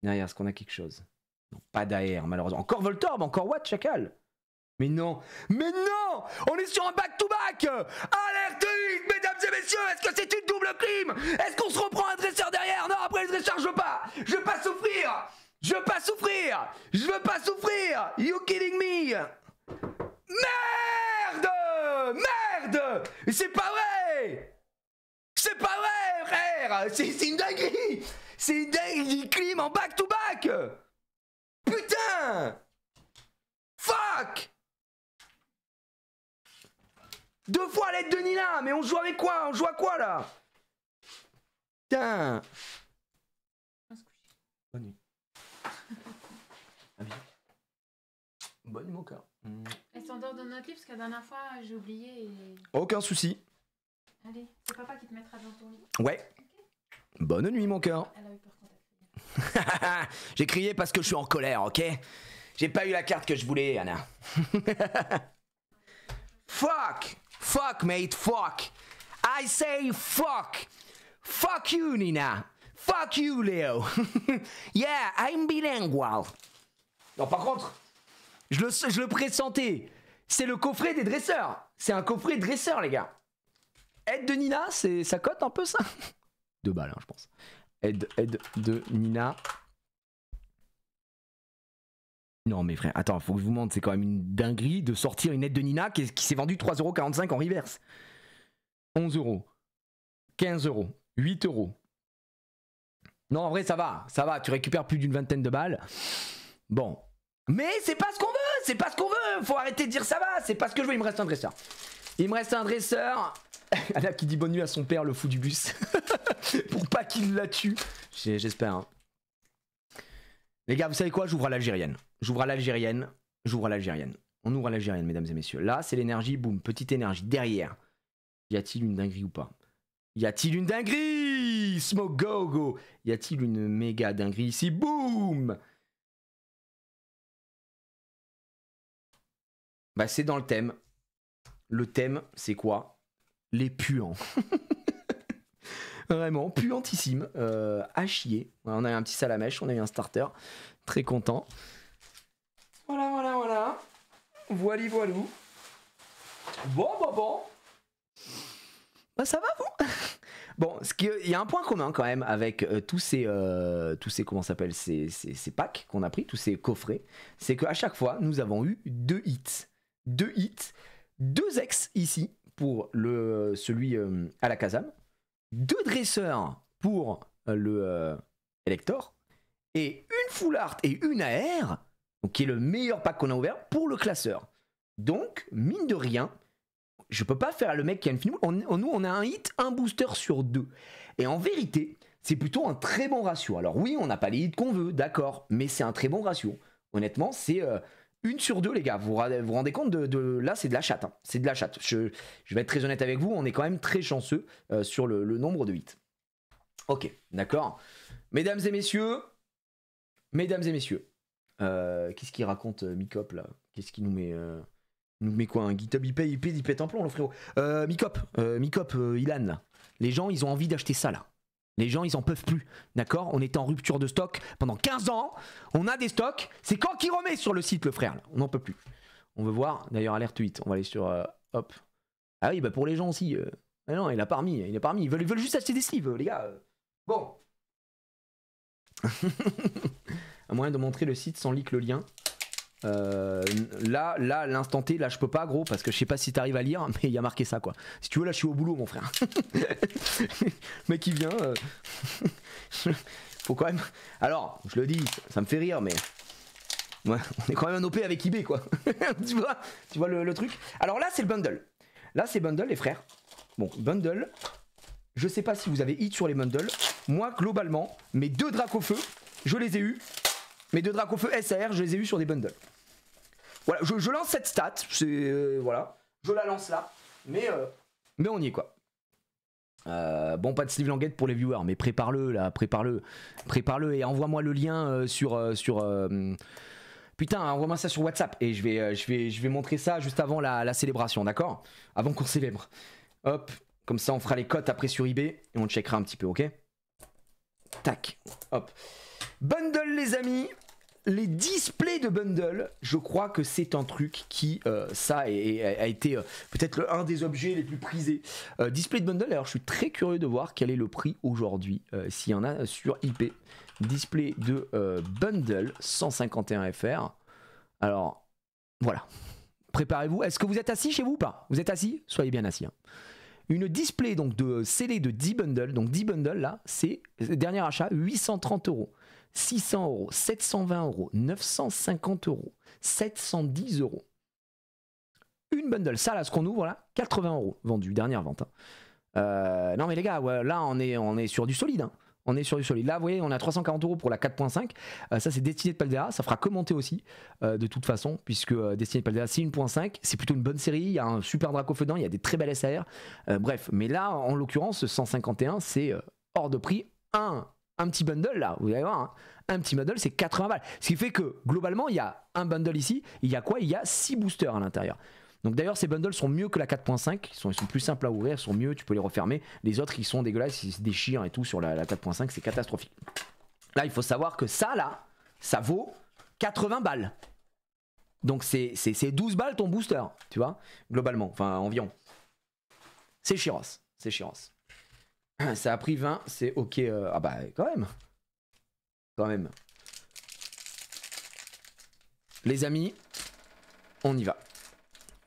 Derrière, est-ce qu'on a quelque chose? Non, pas d'AR, malheureusement. Encore Voltorb, encore what, Chacal? Mais non! Mais non! On est sur un back-to-back! Alerte hit, mesdames et messieurs! Est-ce que c'est une double clim? Est-ce qu'on se reprend un dresseur derrière? Non, après le dresseur, je veux pas! Je veux pas souffrir! Je veux pas souffrir! Je veux pas souffrir! You kidding me? Merde! Merde! C'est pas vrai! C'est pas vrai, frère! C'est une dinguerie! C'est une dinguerie! Clim en back-to-back! Putain! Fuck! 2 fois l'aide de Nina! Mais on joue avec quoi? On joue à quoi, là? Putain! Bonne nuit. Bonne nuit, mon cœur. Elle s'endort dans notre lit parce que la dernière fois j'ai oublié et... Aucun souci. Allez, c'est papa qui te mettra dans ton lit. Ouais. Okay. Bonne nuit, mon cœur. Elle a eu peur quand t'as crié. J'ai crié parce que je suis en colère, ok? J'ai pas eu la carte que je voulais, Anna. Fuck! Fuck, mate, fuck! I say fuck! Fuck you, Nina! Fuck you, Léo! Yeah, I'm bilingual! Non, par contre, je le pressentais. C'est le coffret des dresseurs. C'est un coffret dresseur, les gars. Aide de Nina, ça cote un peu, ça? 2 balles, hein, je pense. Aide de Nina. Non, mais frère, attends, faut que je vous montre. C'est quand même une dinguerie de sortir une aide de Nina qui s'est vendue 3,45€ en reverse. 11 euros. 15 euros. 8 euros. Non, en vrai, ça va. Ça va. Tu récupères plus d'une vingtaine de balles. Bon. Mais c'est pas ce qu'on veut. C'est pas ce qu'on veut. Faut arrêter de dire ça va. C'est pas ce que je veux. Il me reste un dresseur. Il me reste un dresseur. Anna qui dit bonne nuit à son père, le fou du bus. Pour pas qu'il la tue. J'espère. Hein. Les gars, vous savez quoi? J'ouvre à l'algérienne. J'ouvre à l'algérienne. J'ouvre à l'algérienne. On ouvre à l'algérienne, mesdames et messieurs. Là, c'est l'énergie. Boum. Petite énergie. Derrière. Y a-t-il une dinguerie ou pas? Y a-t-il une dinguerie? Smoke go go. Y a-t-il une méga dinguerie ici? Boum. Bah, c'est dans le thème. Le thème, c'est quoi? Les puants. Vraiment, puantissime. À chier. On a eu un petit salamèche, on a eu un starter. Très content. Voilà, voilà, voilà. Voili, voilou. Bon. Bah, ça va, vous? Bon, il y a un point commun quand même avec tous ces comment ça s'appelle, ces packs qu'on a pris, tous ces coffrets, c'est qu'à chaque fois, nous avons eu 2 hits, 2 ex ici pour celui à la Kazam, 2 dresseurs pour le Elector, et une full art et une AR, donc qui est le meilleur pack qu'on a ouvert pour le classeur. Donc, mine de rien, je peux pas faire le mec qui a une fine. Nous, on a un hit, un booster sur 2. Et en vérité, c'est plutôt un très bon ratio. Alors oui, on n'a pas les hits qu'on veut, d'accord, mais c'est un très bon ratio. Honnêtement, c'est 1 sur 2, les gars. Vous vous rendez compte là, c'est de la chatte. Hein. C'est de la chatte. Je vais être très honnête avec vous, on est quand même très chanceux sur le nombre de hits. Ok, d'accord. Mesdames et messieurs, qu'est-ce qu'il raconte Mikop là? Qu'est-ce qu'il nous met il nous met quoi? Un GitHub il pète un plomb le frérot. Mikop, Ilan là. Les gens ils ont envie d'acheter ça là. Les gens ils en peuvent plus. D'accord? On est en rupture de stock pendant 15 ans. On a des stocks. C'est quand qu'il remet sur le site le frère là? On n'en peut plus. On veut voir. D'ailleurs alerte 8. On va aller sur hop. Ah oui bah pour les gens aussi. Ah non il a pas remis. Ils veulent juste acheter des sleeves les gars. Bon. Un moyen de montrer le site sans leak le lien. Là, l'instant T, là, je peux pas, gros, parce que je sais pas si t'arrives à lire, mais il y a marqué ça, quoi. Si tu veux, là, je suis au boulot, mon frère. Le mec, il vient. Faut quand même. Alors, je le dis, ça me fait rire, mais. Ouais, on est quand même un OP avec eBay, quoi. tu vois le truc. Alors là, c'est le bundle. Là, c'est bundle, les frères. Bon, bundle. Je sais pas si vous avez hit sur les bundles. Moi, globalement, mes 2 Dracofeu, je les ai eus. Mes 2 Dracofeu SAR, je les ai eus sur des bundles. Voilà, je lance cette stat. Voilà, je la lance là. Mais on y est, quoi. Bon, pas de sleeve languette pour les viewers, mais prépare-le là, prépare-le et envoie-moi le lien putain, envoie-moi ça sur WhatsApp et je vais montrer ça juste avant la célébration, d'accord? Avant qu'on célèbre. Hop, comme ça on fera les cotes après sur eBay et on checkera un petit peu, ok? Tac, hop. Bundle les amis. Les displays de bundle, je crois que c'est un truc qui, ça a été peut-être un des objets les plus prisés. Display de bundle, alors je suis très curieux de voir quel est le prix aujourd'hui, s'il y en a sur IP. Display de bundle, 151 FR. Alors, voilà. Préparez-vous. Est-ce que vous êtes assis chez vous ou pas? Vous êtes assis? Soyez bien assis. Hein. Une display donc de scellé de 10 bundles. Donc 10 bundles là, c'est dernier achat, 830 €. 600 €, 720 €, 950 €, 710 €. Une bundle, ça là, ce qu'on ouvre là, 80 € vendu, dernière vente. Hein. Non mais les gars, ouais, là on est sur du solide. Hein. On est sur du solide. Là, vous voyez, on a 340 € pour la 4.5. Ça, c'est Destinée de Paldea. Ça fera commenter aussi, de toute façon, puisque Destinée de Paldea, c'est une 1.5. C'est plutôt une bonne série. Il y a un super Dracofeu dedans. Il y a des très belles SAR. Bref, mais là, en l'occurrence, 151, c'est hors de prix. Un petit bundle là, vous allez voir, hein. Un petit bundle c'est 80 balles. Ce qui fait que globalement il y a un bundle ici, il y a quoi? Il y a 6 boosters à l'intérieur. Donc d'ailleurs ces bundles sont mieux que la 4.5, ils sont plus simples à ouvrir, ils sont mieux, tu peux les refermer. Les autres ils sont dégueulasses, ils se déchirent et tout sur la 4.5, c'est catastrophique. Là il faut savoir que ça là, ça vaut 80 balles. Donc c'est 12 balles ton booster, tu vois, globalement, enfin environ. C'est Chiros, c'est Chiros. Ça a pris 20, c'est ok. Ah bah quand même. Quand même. Les amis, on y va.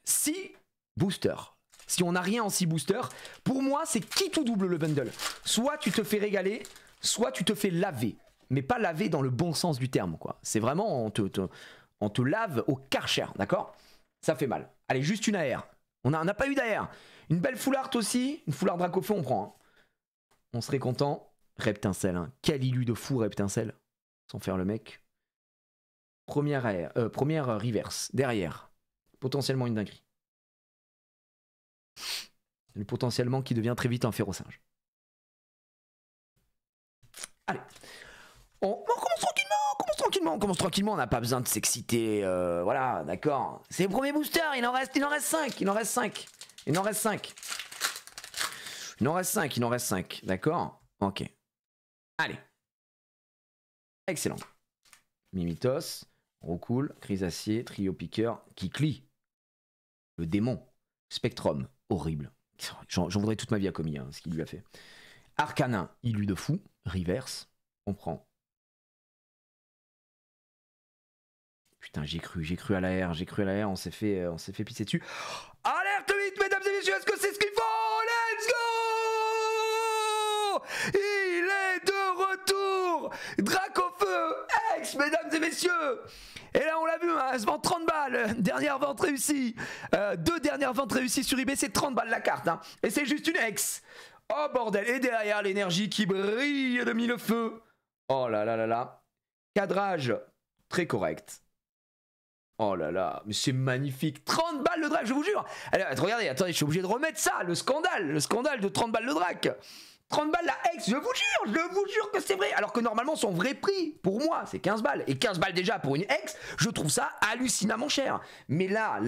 6 boosters. Si on n'a rien en 6 boosters, pour moi c'est qui tout double le bundle. Soit tu te fais régaler, soit tu te fais laver. Mais pas laver dans le bon sens du terme, quoi. C'est vraiment, on te lave au Karcher, d'accord? Ça fait mal. Allez, juste une AR. On n'a pas eu d'AR. Une belle full art aussi. Une full art Dracofeu, on prend. Hein. On serait content. Reptincelle, hein. Quel illu de fou Reptincelle. Sans faire le mec. Première reverse. Derrière. Potentiellement une dinguerie. Le potentiellement qui devient très vite un férocinge. Allez. On commence tranquillement. On n'a pas besoin de s'exciter. Voilà, d'accord. C'est le premier booster. Il en reste 5. Il en reste 5. D'accord? Ok. Allez. Excellent. Mimitos. Roucoule. Chrysacier. Trio Piqueur. Kikli. Le démon. Spectrum. Horrible. J'en voudrais toute ma vie à Komi, hein, ce qu'il lui a fait. Arcanin, Illu de fou. Reverse, on prend. Putain, j'ai cru à la R, on s'est fait pisser dessus. Alerte 8, mesdames et messieurs, est-ce que c'est ce qu'il faut? Let's go! Il est de retour! Dracofeu X, mesdames et messieurs! Et là, on l'a vu, hein, elle se vend 30 balles. Dernière vente réussie. 2 dernières ventes réussies sur eBay, c'est 30 balles la carte. Hein. Et c'est juste une X. Oh bordel, et derrière l'énergie qui brille de mille feux. Oh là là là là. Cadrage très correct. Oh là là, mais c'est magnifique. 30 balles le drac, je vous jure. Allez, regardez, attendez, je suis obligé de remettre ça, le scandale de 30 balles le drac. 30 balles la X, je vous jure que c'est vrai. Alors que normalement son vrai prix, pour moi, c'est 15 balles. Et 15 balles déjà pour une X, je trouve ça hallucinamment cher. Mais là,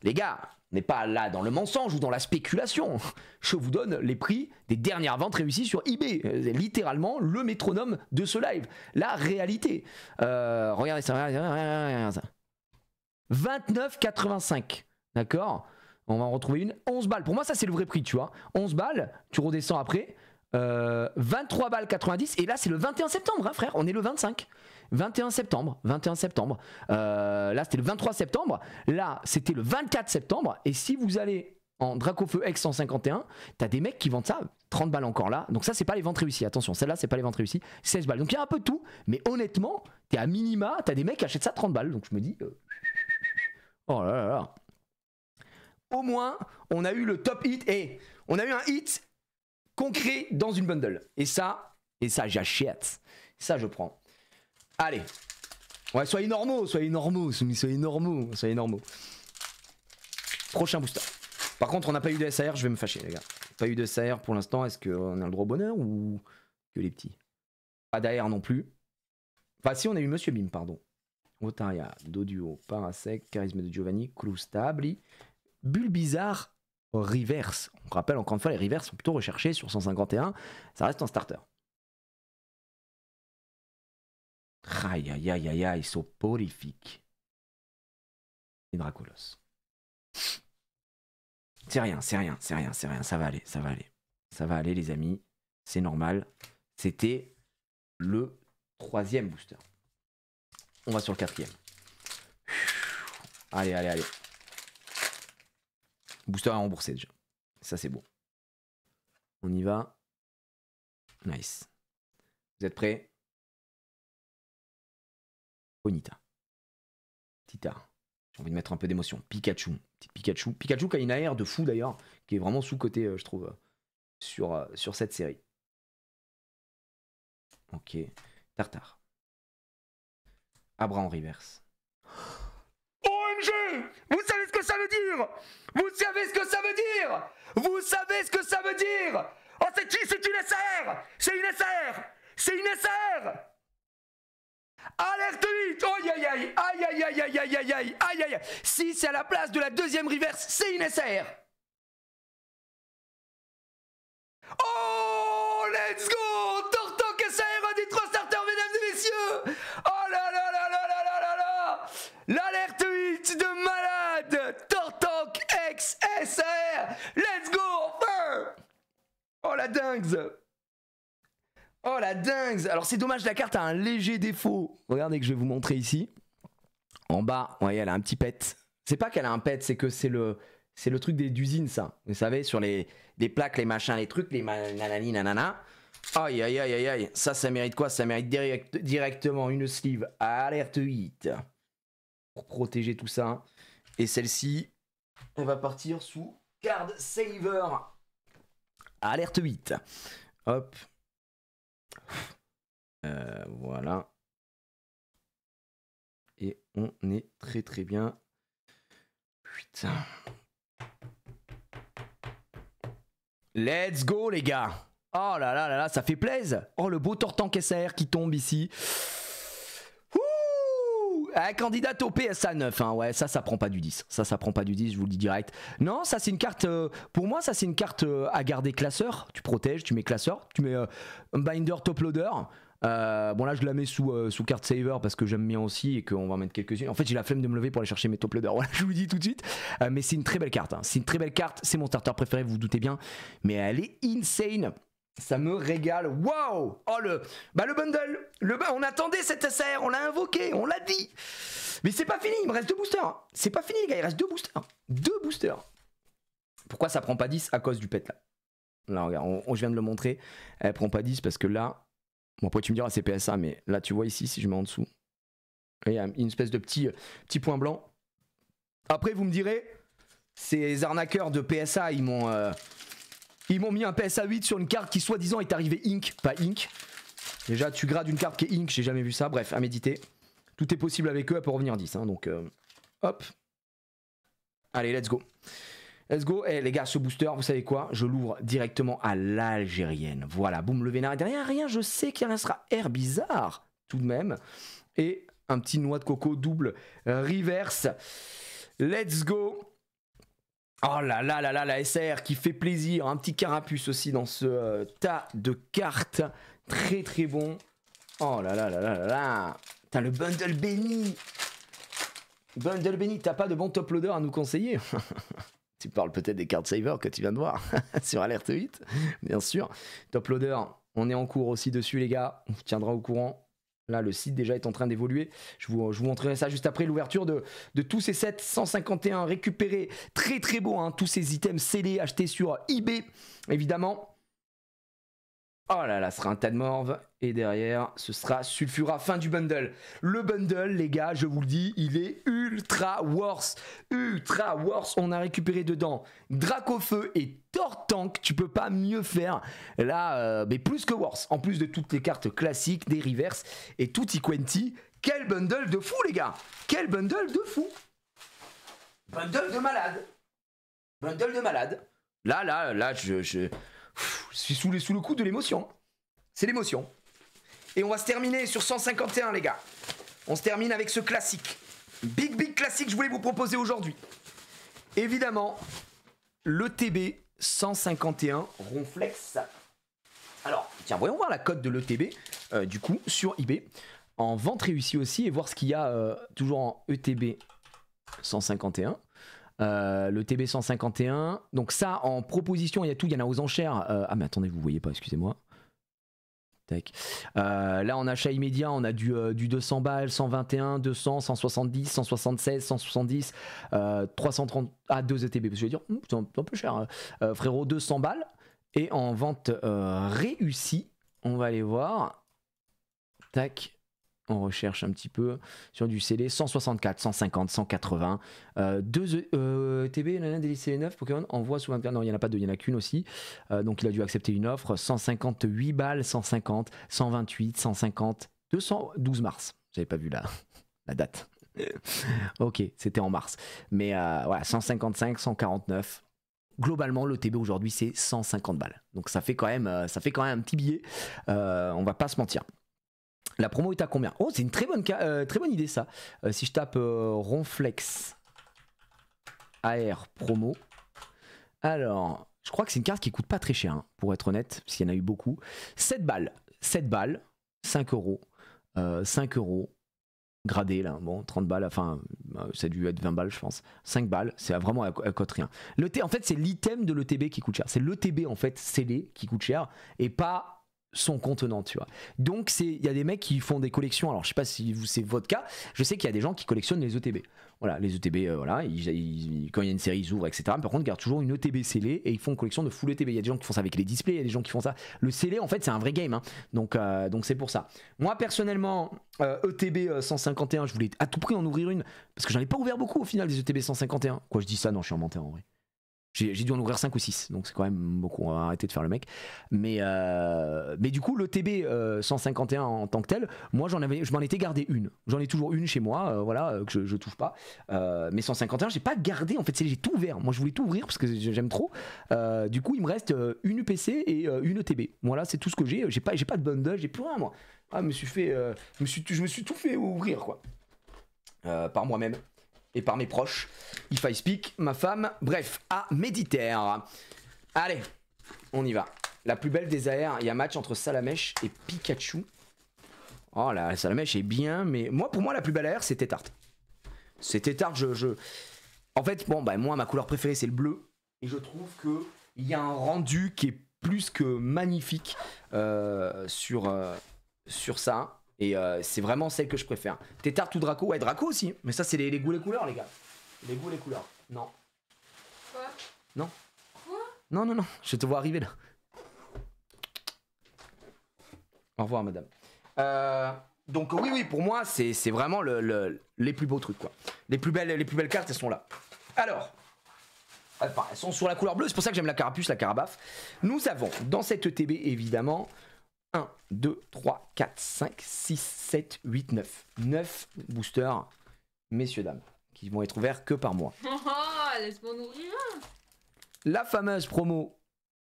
les gars, on n'est pas là dans le mensonge ou dans la spéculation. Je vous donne les prix des dernières ventes réussies sur eBay. Littéralement le métronome de ce live. La réalité. Regardez ça. 29,85. D'accord ? On va en retrouver une. 11 balles. Pour moi, ça, c'est le vrai prix, tu vois. 11 balles, tu redescends après. 23 balles 90. Et là, c'est le 21 septembre, hein, frère. On est le 25. 21 septembre. Là, c'était le 23 septembre. Là, c'était le 24 septembre. Et si vous allez en Dracofeu X 151, t'as des mecs qui vendent ça 30 balles encore là. Donc ça, c'est pas les ventes réussies. Attention, celle-là, c'est pas les ventes réussies. 16 balles. Donc il y a un peu de tout. Mais honnêtement, t'es à minima, t'as des mecs qui achètent ça 30 balles. Donc je me dis... Oh là là là. Au moins, on a eu le top hit. Et on a eu un hit concret dans une bundle. Et ça, j'achète. Ça, je prends. Allez. Ouais, soyez normaux. Prochain booster. Par contre, on n'a pas eu de SAR, je vais me fâcher, les gars. Pas eu de SAR pour l'instant. Est-ce qu'on a le droit au bonheur ou que les petits? Pas d'AR non plus. Enfin, si, on a eu Monsieur Bim, pardon. Otaria, Doduo, Parasec, Charisme de Giovanni, Cloustabli, Bulbizarre, Reverse. On rappelle encore une fois, les Reverse sont plutôt recherchés sur 151. Ça reste un starter. Aïe aïe aïe aïe aïe, soporifique. Et Dracolos. C'est rien, ça va aller les amis, c'est normal. C'était le 3e booster. On va sur le 4e. Allez. Booster à rembourser déjà. Ça c'est bon. On y va. Nice. Vous êtes prêts? Onita. Tita. J'ai envie de mettre un peu d'émotion. Pikachu. Petite Pikachu. Pikachu qui a une AR de fou d'ailleurs, qui est vraiment sous-côté, je trouve, sur cette série. Ok. Tartare. Abra en reverse. OMG! Vous savez ce que ça veut dire? Oh, c'est qui? C'est une SAR! C'est une SAR! Alerte 8! Aïe. Si c'est à la place de la 2e reverse, c'est une SAR. Oh, let's go! Tortank SAR, un des 3 starters, mesdames et messieurs! Oh là là. L'alerte 8 de malade! Tortank X SAR! Let's go! Enfin! Oh la dingue! Alors c'est dommage, la carte a un léger défaut. Regardez que je vais vous montrer ici. En bas, ouais, elle a un petit pet. C'est pas qu'elle a un pet, c'est que c'est le truc d'usine, ça. Vous savez, sur les plaques, les machins, les trucs, les nanani nanana. Aïe. Ça mérite quoi? Ça mérite directement une sleeve à alerte 8. Pour protéger tout ça. Et celle-ci, elle va partir sous Card Saver. Alerte 8. Hop. Voilà. Et on est très bien. Putain. Let's go les gars. Oh là là, ça fait plaisir. Oh, le beau Tortank SAR qui tombe ici. Ah, candidate au PSA 9, hein, ouais, ça prend pas du 10. Ça prend pas du 10, je vous le dis direct. Non, ça c'est une carte, pour moi, ça c'est une carte à garder classeur. Tu protèges, tu mets classeur, tu mets un binder top loader. Bon, là je la mets sous card saver parce que j'aime bien aussi et qu'on va mettre quelques-unes. En fait, j'ai la flemme de me lever pour aller chercher mes top loaders. Voilà, je vous le dis tout de suite. Mais c'est une très belle carte. Hein. C'est une très belle carte. C'est mon starter préféré, vous vous doutez bien. Mais elle est insane. Ça me régale. Waouh! Oh le bundle. On attendait cette SR, on l'a invoqué, on l'a dit. Mais c'est pas fini, il me reste 2 boosters. Hein. C'est pas fini les gars, il reste 2 boosters. 2 boosters. Pourquoi ça prend pas 10? À cause du pet là. Là regarde, je viens de le montrer. Elle prend pas 10 parce que là... Bon après tu me diras c'est PSA, mais là tu vois ici si je mets en dessous. Il y a une espèce de petit point blanc. Après vous me direz, ces arnaqueurs de PSA, ils m'ont mis un PSA 8 sur une carte qui soi-disant est arrivée Ink, pas Ink. Déjà tu grades une carte qui est Ink, j'ai jamais vu ça, bref, à méditer. Tout est possible avec eux, elle peut revenir 10, hein, donc hop. Allez, let's go. Let's go. Eh les gars, ce booster, vous savez quoi? Je l'ouvre directement à l'algérienne. Voilà, boum, le vénard. Derrière, rien, je sais qu'il restera air bizarre, tout de même. Et un petit noix de coco double reverse. Let's go. Oh là là là là, la SR qui fait plaisir. Un petit carapuce aussi dans ce tas de cartes. Très très bon. Oh là là là là là là. Putain, le bundle béni. Bundle béni, t'as pas de bon top loader à nous conseiller? Tu parles peut-être des cartes saver que tu viens de voir sur Alerte 8, bien sûr. Top loader, on est en cours aussi dessus les gars. On vous tiendra au courant. Là, le site déjà est en train d'évoluer. Je vous montrerai ça juste après l'ouverture de tous ces sets 151 récupérés. Très très beau, hein, tous ces items scellés achetés sur eBay, évidemment. Oh là là, ce sera un tas de morve. Et derrière, ce sera Sulfura, fin du bundle. Le bundle, les gars, je vous le dis, il est ultra worse. Ultra worse. On a récupéré dedans Dracofeu et Tortank. Tu peux pas mieux faire. Là, mais plus que worse. En plus de toutes les cartes classiques, des reverse et tutti quanti. Quel bundle de fou, les gars. Quel bundle de fou. Bundle de malade. Bundle de malade. Là, je suis sous le coup de l'émotion. C'est l'émotion. Et on va se terminer sur 151 les gars. On se termine avec ce classique. Big classique que je voulais vous proposer aujourd'hui. Évidemment, le TB 151 Ronflex. Alors, tiens, voyons voir la cote de l'ETB du coup sur eBay. En vente réussie aussi et voir ce qu'il y a toujours en ETB 151. Le TB 151, donc ça en proposition il y a tout, il y en a aux enchères. Ah mais attendez, vous voyez pas, excusez-moi. Tac. Là en achat immédiat on a du 200 balles, 121, 200, 170, 176, 170, 330, 2 ETB, parce que je vais dire c'est un peu cher, frérot, 200 balles. Et en vente réussie, on va aller voir. Tac. On recherche un petit peu sur du scellé 164, 150, 180. 2 TB, DLC 9 Pokémon envoie sous 21. Non, il n'y en a pas deux, il n'y en a qu'une aussi. Donc il a dû accepter une offre. 158 balles, 150, 128, 150, 212 mars. J'avais pas vu la date. Ok, c'était en mars. Mais voilà, 155, 149. Globalement, le TB aujourd'hui c'est 150 balles. Donc ça fait quand même un petit billet. On va pas se mentir. La promo est à combien? Oh, c'est une très bonne idée ça. Si je tape Ronflex AR promo. Alors, je crois que c'est une carte qui coûte pas très cher, hein, pour être honnête, parce qu'il y en a eu beaucoup. 7 balles. 7 balles. 5 euros. 5 euros. Gradé là. Bon, 30 balles. Enfin, ça a dû être 20 balles, je pense. 5 balles. C'est vraiment à cote rien. En fait, c'est l'item de l'ETB qui coûte cher. C'est l'ETB en fait scellé qui coûte cher et pas son contenant, tu vois. Donc il y a des mecs qui font des collections. Alors je sais pas si c'est votre cas. Je sais qu'il y a des gens qui collectionnent les ETB. Voilà, les ETB, voilà, quand il y a une série, ils ouvrent, etc. Mais par contre, ils gardent toujours une ETB scellée et ils font une collection de full ETB. Il y a des gens qui font ça avec les displays, il y a des gens qui font ça. Le scellé, en fait, c'est un vrai game, hein. Donc c'est pour ça. Moi, personnellement, ETB 151, je voulais à tout prix en ouvrir une parce que j'en ai pas ouvert beaucoup au final des ETB 151. Quoi, je dis ça? Non, je suis en menteur en vrai. J'ai dû en ouvrir 5 ou 6, donc c'est quand même beaucoup, on va arrêter de faire le mec. Mais du coup, le TB 151 en tant que tel, moi je m'en étais gardé une. J'en ai toujours une chez moi, voilà, que je touche pas. Mais 151, j'ai pas gardé, en fait, j'ai tout ouvert. Moi je voulais tout ouvrir parce que j'aime trop. Du coup, il me reste une UPC et une ETB. Voilà, c'est tout ce que j'ai. J'ai pas de bundle, j'ai plus rien moi. Ah, je me suis tout fait ouvrir quoi. Par moi-même. Et par mes proches, If I Speak, ma femme, bref, à Méditerre. Allez, on y va. La plus belle des AR, il y a match entre Salamèche et Pikachu. Oh là, Salamèche est bien, mais pour moi, la plus belle AR, c'est Tétart. C'est Tétart, En fait, bon, bah, moi, ma couleur préférée, c'est le bleu. Et je trouve qu'il y a un rendu qui est plus que magnifique sur ça. Et c'est vraiment celle que je préfère. Tétard ou Draco? Ouais, Draco aussi. Mais ça, c'est les goûts, les couleurs, les gars. Les goûts, les couleurs. Non. Quoi? Non. Quoi? Non, non, non. Je te vois arriver là. Au revoir, madame. Donc oui, oui, pour moi, c'est vraiment les plus beaux trucs, quoi. Les plus belles cartes, elles sont là. Alors, enfin, elles sont sur la couleur bleue. C'est pour ça que j'aime la carapuce, la carabaffe. Nous avons dans cette ETB, évidemment, 1, 2, 3, 4, 5, 6, 7, 8, 9. 9 boosters, messieurs, dames, qui vont être ouverts que par mois. Oh, laisse-moi nourrir. La fameuse promo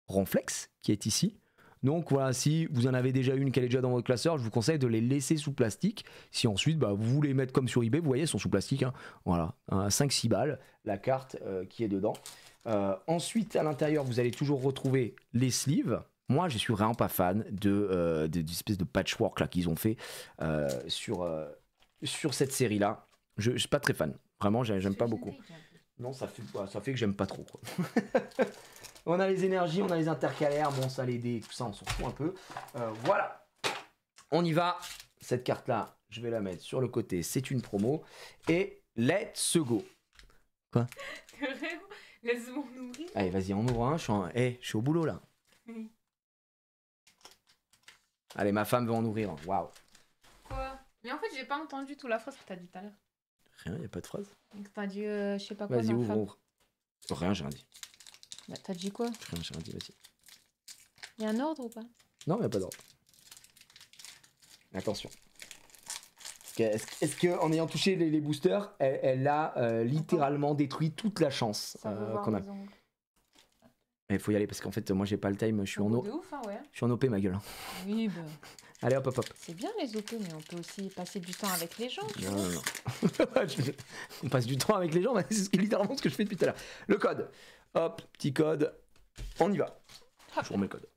Ronflex, qui est ici. Donc voilà, si vous en avez déjà une qui est déjà dans votre classeur, je vous conseille de les laisser sous plastique. Si ensuite vous voulez mettre comme sur eBay, vous voyez, elles sont sous plastique. Hein. Voilà, 5-6 balles, la carte qui est dedans. Ensuite, à l'intérieur, vous allez toujours retrouver les sleeves. Moi, je suis vraiment pas fan de espèce de patchwork là qu'ils ont fait sur cette série-là. Je suis pas très fan. Vraiment, j'aime pas beaucoup. Non, ça fait que j'aime pas trop, quoi. On a les énergies, on a les intercalaires, bon ça les dés, tout ça on s'en fout un peu. Voilà, on y va. Cette carte là, je vais la mettre sur le côté, c'est une promo. Et let's go. Quoi? Laisse-moi nourrir. Allez vas-y, on ouvre un, je suis au boulot là. Oui. Allez, ma femme veut en ouvrir. Waouh. Quoi? Mais en fait j'ai pas entendu toute la phrase que t'as dit tout à l'heure. Rien, y a pas de phrase. Donc t'as dit je sais pas quoi. Vas-y, ouvre. Rien, j'ai rien dit. Bah, t'as dit quoi? Rien, j'ai rien dit, vas-y. Il y a un ordre ou pas? Non, il a pas d'ordre. Attention. Est-ce qu'en ayant touché les boosters, elle a littéralement détruit toute la chance qu'on a? Il faut y aller parce qu'en fait, moi j'ai pas le time, je suis en de ouf, hein, ouais. Je suis en OP, ma gueule. Oui, bah. Allez, hop, hop, hop. C'est bien les OP, mais on peut aussi passer du temps avec les gens. Non, non, non. On passe du temps avec les gens, c'est littéralement ce que je fais depuis tout à l'heure. Le code. Hop, petit code. On y va. Hop. Je remets le code.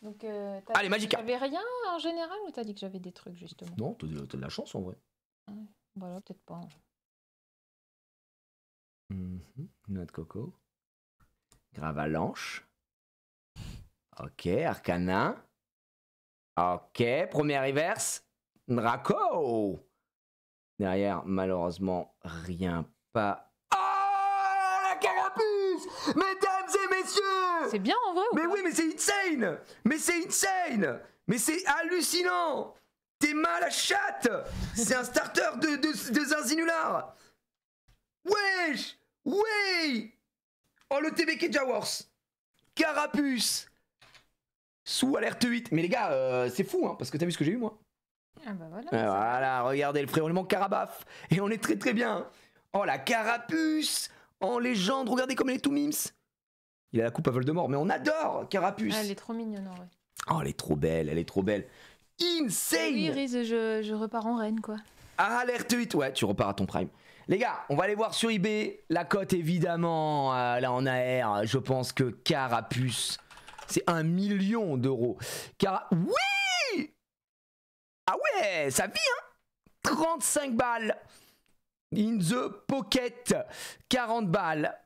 Donc, allez, Magica. T'avais rien en général ou t'as dit que j'avais des trucs justement? Non, t'as de la chance en vrai. Voilà, peut-être pas. Noix de coco. Gravalanche. Ok, Arcana. Ok, première reverse. Draco. Derrière, malheureusement, rien, pas. Oh, la carapuce! Mesdames et messieurs! C'est bien en vrai ou mais pas? oui, mais c'est insane! Mais c'est insane! Mais c'est hallucinant! T'es mal à chatte! C'est un starter de Zinzinular! Wesh! Ouais! Oh, le TBK Jaworth! Carapuce! Sous alerte 8. Mais les gars, c'est fou, hein, parce que t'as vu ce que j'ai eu, moi? Ah bah voilà. Voilà, regardez le frérot, il manque Carabaf. Et on est très très bien. Oh, la carapuce en légende, regardez comme elle est tout mims. Il a la coupe à Voldemort, mais on adore Carapuce. Ah, elle est trop mignonne en vrai. Oh, elle est trop belle, elle est trop belle. Insane. Oui, Riz, je repars en reine, quoi. Alerte 8, ouais, tu repars à ton prime. Les gars, on va aller voir sur eBay. La cote, évidemment, là en AR, je pense que Carapuce, c'est 1 million d'euros. Oui! Ah ouais, ça vit, hein! 35 balles. In the pocket. 40 balles.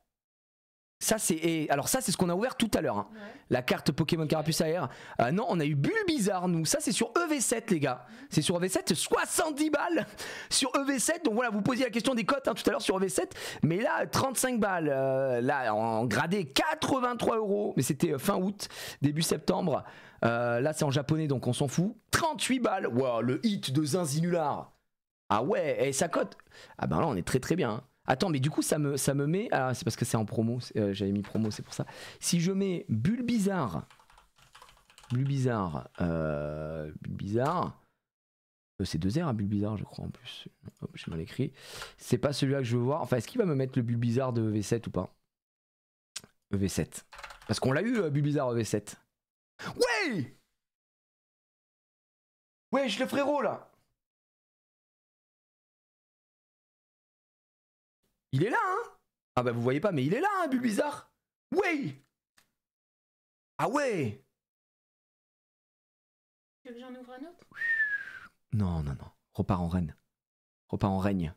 Ça, c'est. Alors, ça, c'est ce qu'on a ouvert tout à l'heure. Hein. Ouais. La carte Pokémon Carapuce AR. Non, on a eu Bulbizarre, nous. Ça, c'est sur EV7, les gars. C'est sur EV7, 70 balles sur EV7. Donc voilà, vous posiez la question des cotes hein, tout à l'heure sur EV7. Mais là, 35 balles. Là, en gradé, 83 €. Mais c'était fin août, début septembre. Là, c'est en japonais, donc on s'en fout. 38 balles. Wow, le hit de Zinzinular. Ah ouais, et ça cote. Ah ben là, on est très très bien. Hein. Attends, mais du coup, ça me met. Ah, c'est parce que c'est en promo. J'avais mis promo, c'est pour ça. Si je mets Bulbizarre. C'est 2 R à Bulbizarre, je crois en plus. Hop, j'ai mal écrit. C'est pas celui-là que je veux voir. Enfin, est-ce qu'il va me mettre le Bulbizarre de EV7 ou pas? EV7. Parce qu'on l'a eu, Bulbizarre EV7. Ouais! Wesh, le frérot là! Il est là, hein? Ah bah vous voyez pas, mais il est là, hein, Bulbizarre. Ouais. Ah ouais. Tu veux que j'en ouvre un autre? Non, non, non. Repars en reine. Repars en règne.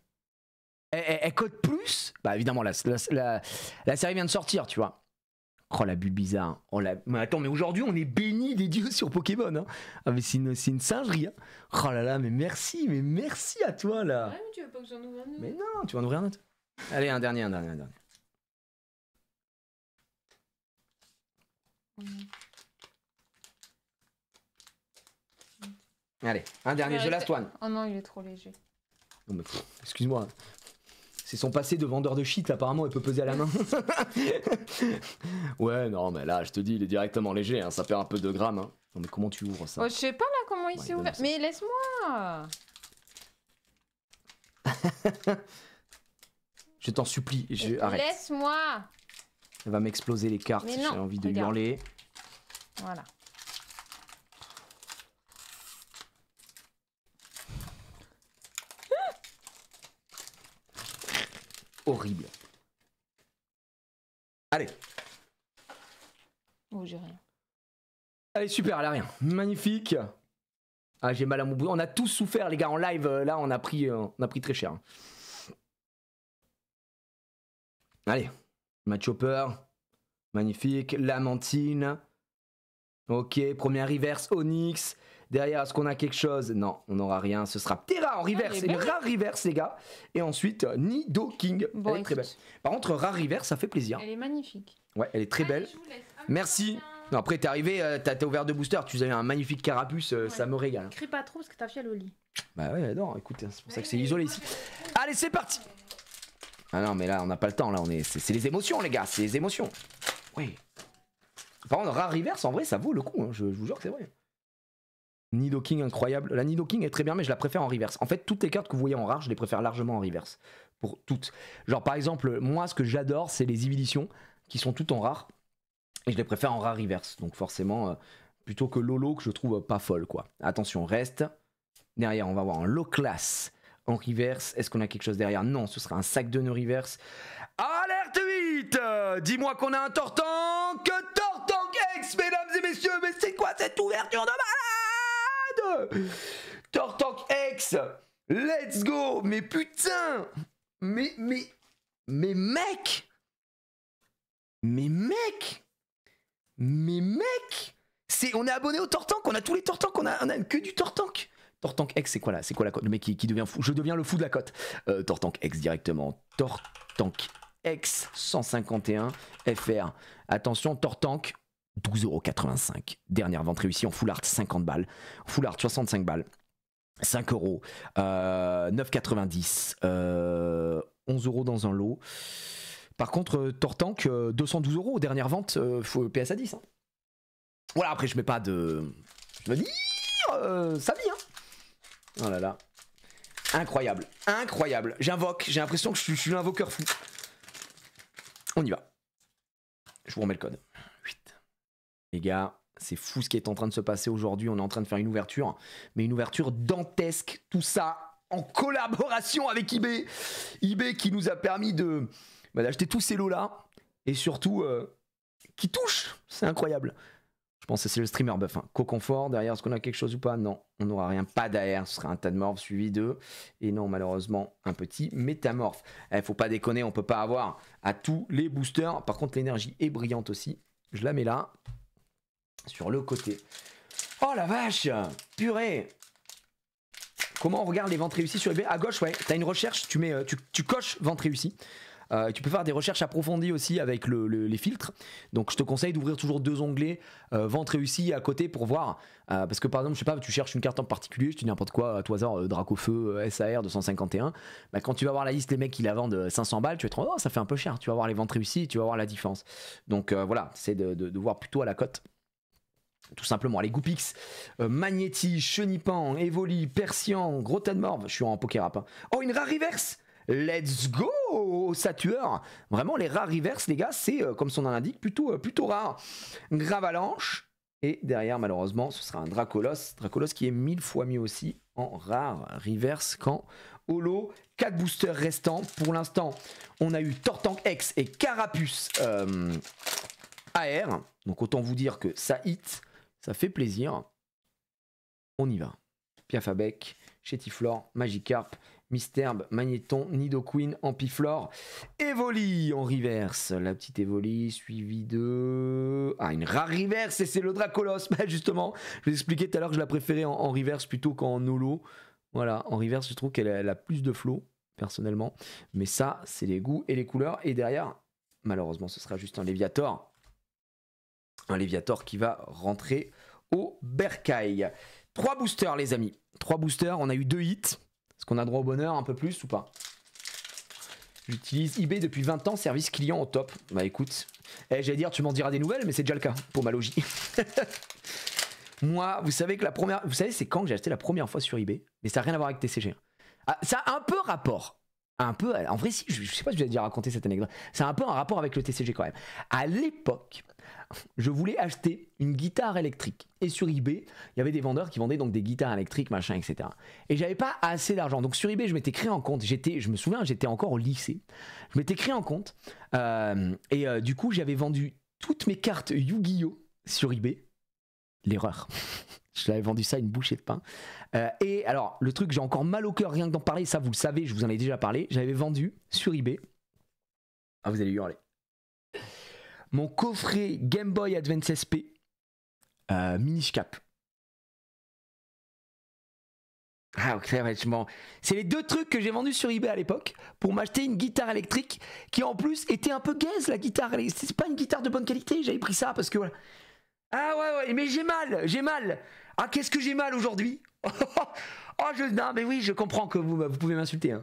Elle cote plus? Bah évidemment, la série vient de sortir, tu vois. Oh la bulle bizarre. Oh, la... Mais attends, mais aujourd'hui on est béni des dieux sur Pokémon. Hein. Ah mais c'est une singerie. Hein. Oh là là, mais merci à toi là. Ouais, mais tu veux pas que j'en ouvre un autre? Mais non, tu vas en ouvrir un autre. Allez, un dernier. Allez, un dernier, The Last One. Oh non, il est trop léger. Non, mais, excuse-moi. C'est son passé de vendeur de shit, apparemment, elle peut peser à la main. Ouais, non, mais là, je te dis, il est directement léger, hein, ça perd un peu de grammes. Hein. Non, mais comment tu ouvres ça? Oh, je sais pas là comment il s'est ouvert. Mais laisse-moi. Je t'en supplie, arrête. Laisse-moi. Elle va m'exploser les cartes, j'ai envie de hurler. Voilà. Horrible. Allez. Oh, j'ai rien. Allez, super, elle a rien. Magnifique. Ah, j'ai mal à mon bout. On a tous souffert, les gars, en live. Là, on a pris très cher. Allez. Match Hopper. Magnifique. Lamantine. Ok, première reverse. Onyx. Derrière, est-ce qu'on a quelque chose? Non, on n'aura rien. Ce sera Terra en reverse. Une rare reverse, les gars. Et ensuite, Nidoking. Bon, elle est très belle. Par contre, rare reverse, ça fait plaisir. Elle est magnifique. Ouais, elle est très belle. Merci. Non, après, t'es arrivé, t'as ouvert deux boosters. Tu avais un magnifique carapuce. Ça me régale. Crie pas trop parce que t'as fiel au lit. Bah ouais, non, écoute, c'est pour ça que c'est isolé ici. Allez, c'est parti. Ah non, mais là, on n'a pas le temps. Là, c'est les émotions, les gars. C'est les émotions. Oui. Par contre, rare reverse, en vrai, ça vaut le coup. Hein. Je vous jure que c'est vrai. Nidoking incroyable. La Nidoking est très bien, mais je la préfère en reverse. En fait, toutes les cartes que vous voyez en rare, je les préfère largement en reverse. Pour toutes. Genre, par exemple, moi, ce que j'adore, c'est les Evolutions qui sont toutes en rare. Et je les préfère en rare reverse. Donc, forcément, plutôt que Lolo, que je trouve pas folle, quoi. Attention, reste. Derrière, on va avoir un low class en reverse. Est-ce qu'on a quelque chose derrière? Non, ce sera un sac de nœuds reverse. Alerte 8. Dis-moi qu'on a un Tortank. Tortank X, mesdames et messieurs. Mais c'est quoi cette ouverture de malade? Tortank X, let's go. Mais putain, mais mec, on est abonné au Tortank, on a tous les Tortank, on a que du Tortank. Tortank X, c'est quoi là? C'est quoi la cote? Le mec qui devient fou, je deviens le fou de la cote. Tortank X directement. Tortank X 151 FR. Attention, Tortank 12,85 €. Dernière vente réussie en full art, 50 balles. Full art, 65 balles. 5 €. 9,90 €. 11 € dans un lot. Par contre, Tortank, 212 € dernière vente, PS à 10. Hein. Voilà, après, je mets pas de. Je me dis. Ça vit, hein. Oh là là. Incroyable. Incroyable. J'invoque. J'ai l'impression que je suis l'invoqueur fou. On y va. Je vous remets le code. 8. Les gars, c'est fou ce qui est en train de se passer aujourd'hui. On est en train de faire une ouverture, mais une ouverture dantesque. Tout ça en collaboration avec eBay. eBay qui nous a permis d'acheter tous ces lots-là. Et surtout, qui touche. C'est incroyable. Je pense que c'est le streamer buff. Hein. Co-confort, derrière, est-ce qu'on a quelque chose ou pas? Non, on n'aura rien. Pas d'AR, ce sera un tas de morphes suivi de. Et non, malheureusement, un petit métamorphe. Faut pas déconner, on peut pas avoir à tous les boosters. Par contre, l'énergie est brillante aussi. Je la mets là. Sur le côté. Oh la vache! Purée! Comment on regarde les ventes réussies sur eBay? À gauche, ouais, tu as une recherche, tu coches vente réussie. Tu peux faire des recherches approfondies aussi avec les filtres. Donc je te conseille d'ouvrir toujours deux onglets vente réussie à côté pour voir. Parce que par exemple, je sais pas, tu cherches une carte en particulier, je te dis n'importe quoi, à tout hasard, Dracofeu, SAR 251. Bah, quand tu vas voir la liste, les mecs qui la vendent 500 balles, tu vas te rendre, oh, ça fait un peu cher. Tu vas voir les ventes réussies, tu vas voir la différence. Donc voilà, c'est de voir plutôt à la cote. Tout simplement, les Goupix, Magnéti, Chenipan, Evoli, Persian, gros tas de morve. Je suis en Pokérap. Hein. Oh, une rare reverse! Let's go, Satueur. Vraiment, les rares reverse, les gars, c'est, comme son nom l'indique, plutôt rare. Gravalanche. Et derrière, malheureusement, ce sera un Dracolos. Dracolos qui est 1000 fois mieux aussi en rare reverse qu'en holo. 4 boosters restants. Pour l'instant, on a eu Tortank X et Carapuce AR. Donc, autant vous dire que ça hit. Ça fait plaisir. On y va. Piafabec, Chétiflore, Magikarp Mystherbe, Magnéton, Nidoqueen, Ampiflore, Evoli en reverse. La petite Evoli suivie de... Ah, une rare reverse et c'est le Dracolos. Bah, justement, je vous expliquais tout à l'heure que je la préférais en reverse plutôt qu'en holo. Voilà, en reverse, je trouve qu'elle a plus de flow, personnellement. Mais ça, c'est les goûts et les couleurs. Et derrière, malheureusement, ce sera juste un Léviator. Un Léviator qui va rentrer au bercail. 3 boosters, les amis. 3 boosters, on a eu 2 hits. Est-ce qu'on a droit au bonheur un peu plus ou pas? J'utilise eBay depuis 20 ans, service client au top. Bah écoute, j'allais dire tu m'en diras des nouvelles, mais c'est déjà le cas pour ma logique. Moi, vous savez que la première... Vous savez c'est quand que j'ai acheté la première fois sur eBay? Mais ça n'a rien à voir avec TCG. Ah, ça a un peu rapport. Un peu, en vrai, si, je sais pas si je vais déjà raconter cette anecdote. C'est un peu un rapport avec le TCG quand même. À l'époque, je voulais acheter une guitare électrique. Et sur eBay, il y avait des vendeurs qui vendaient donc des guitares électriques, machin, etc. Et j'avais pas assez d'argent. Donc sur eBay, je m'étais créé un compte. Je me souviens, j'étais encore au lycée. Je m'étais créé un compte. Du coup, j'avais vendu toutes mes cartes Yu-Gi-Oh! Sur eBay. L'erreur. Je l'avais vendu ça à une bouchée de pain. Et alors, le truc, j'ai encore mal au cœur rien que d'en parler. Ça, vous le savez, je vous en ai déjà parlé. J'avais vendu sur eBay. Ah, vous allez hurler. Mon coffret Game Boy Advance SP Minish Cap. Ah, ok, ouais, c'est les 2 trucs que j'ai vendus sur eBay à l'époque pour m'acheter une guitare électrique qui en plus était un peu gaze, la guitare. C'est pas une guitare de bonne qualité. J'avais pris ça parce que voilà. Ah ouais, mais j'ai mal. Ah, qu'est-ce que j'ai mal aujourd'hui? Non, mais oui, je comprends que vous pouvez m'insulter. Hein.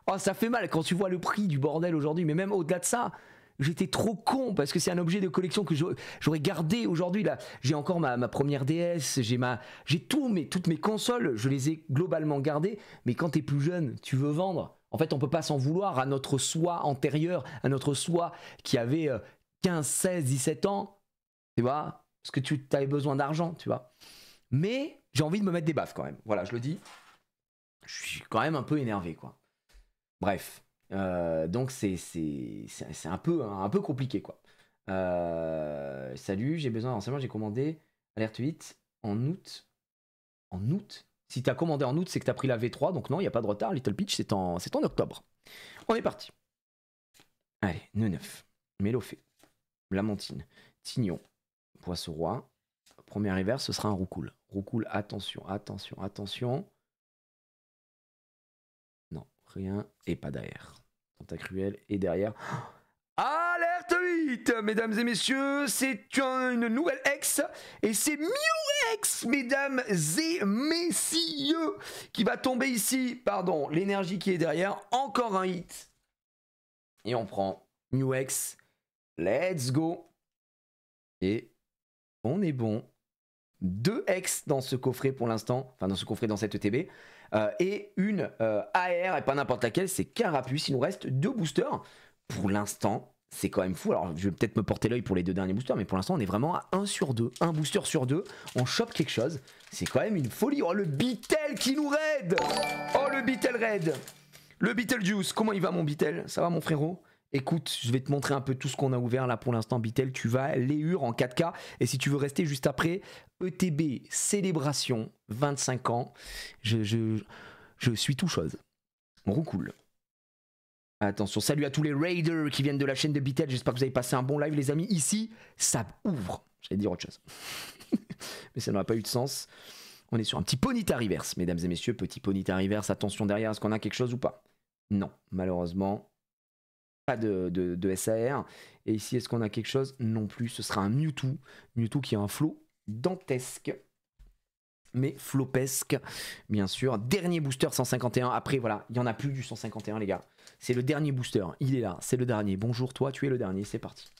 Oh, ça fait mal quand tu vois le prix du bordel aujourd'hui. Mais même au-delà de ça, j'étais trop con parce que c'est un objet de collection que j'aurais gardé aujourd'hui. Là, j'ai encore ma première DS, j'ai toutes mes consoles, je les ai globalement gardées. Mais quand t'es plus jeune, tu veux vendre. En fait, on peut pas s'en vouloir à notre soi antérieur, à notre soi qui avait 15, 16, 17 ans. Tu vois? Parce que tu avais besoin d'argent, tu vois. Mais j'ai envie de me mettre des baffes quand même. Voilà, je le dis. Je suis quand même un peu énervé, quoi. Bref. Donc c'est un peu compliqué, quoi. Salut, j'ai besoin d'enseignement, j'ai commandé Alerte 8 en août. En août? Si t'as commandé en août, c'est que t'as pris la V3, donc non, il n'y a pas de retard. Little Peach, c'est en octobre. On est parti. Allez, Neuf, Mélofée, Lamentine, Tignon, Poisson-Roi. Premier hiver, ce sera un Roucoule. Roucoule, attention. Non, rien. Et pas derrière. Tentacruel et derrière. Alerte 8, mesdames et messieurs, c'est une nouvelle ex. Et c'est Mew-X, mesdames et messieurs, qui va tomber ici. Pardon, l'énergie qui est derrière. Encore un hit. Et on prend Mew-X. Let's go. Et on est bon. 2 ex dans ce coffret pour l'instant, enfin dans ce coffret, dans cette ETB, et une AR, et pas n'importe laquelle, c'est Carapuce. Il nous reste 2 boosters. Pour l'instant, c'est quand même fou. Alors, je vais peut-être me porter l'œil pour les 2 derniers boosters, mais pour l'instant, on est vraiment à 1 sur 2. Un booster sur 2, on chope quelque chose. C'est quand même une folie. Oh, le Beetle qui nous raid! Oh, le Beetle raid! Le Beetlejuice, comment il va mon Beetle? Ça va mon frérot? Écoute, je vais te montrer un peu tout ce qu'on a ouvert là pour l'instant, Beetle. Tu vas léur en 4K. Et si tu veux rester juste après, ETB célébration 25 ans. Je suis tout chose. Roucoule. Attention, salut à tous les raiders qui viennent de la chaîne de Beetle. J'espère que vous avez passé un bon live, les amis. Ici, ça ouvre. J'allais dire autre chose. Mais ça n'aurait pas eu de sens. On est sur un petit Ponyta reverse, mesdames et messieurs. Petit Ponyta reverse. Attention derrière, est-ce qu'on a quelque chose ou pas? Non, malheureusement. Pas de SAR. Et ici, est-ce qu'on a quelque chose? Non plus. Ce sera un Mewtwo. Mewtwo qui a un flow dantesque. Mais flopesque, bien sûr. Dernier booster 151. Après, voilà, il n'y en a plus du 151, les gars. C'est le dernier booster. Il est là. C'est le dernier. Bonjour, toi, tu es le dernier. C'est parti.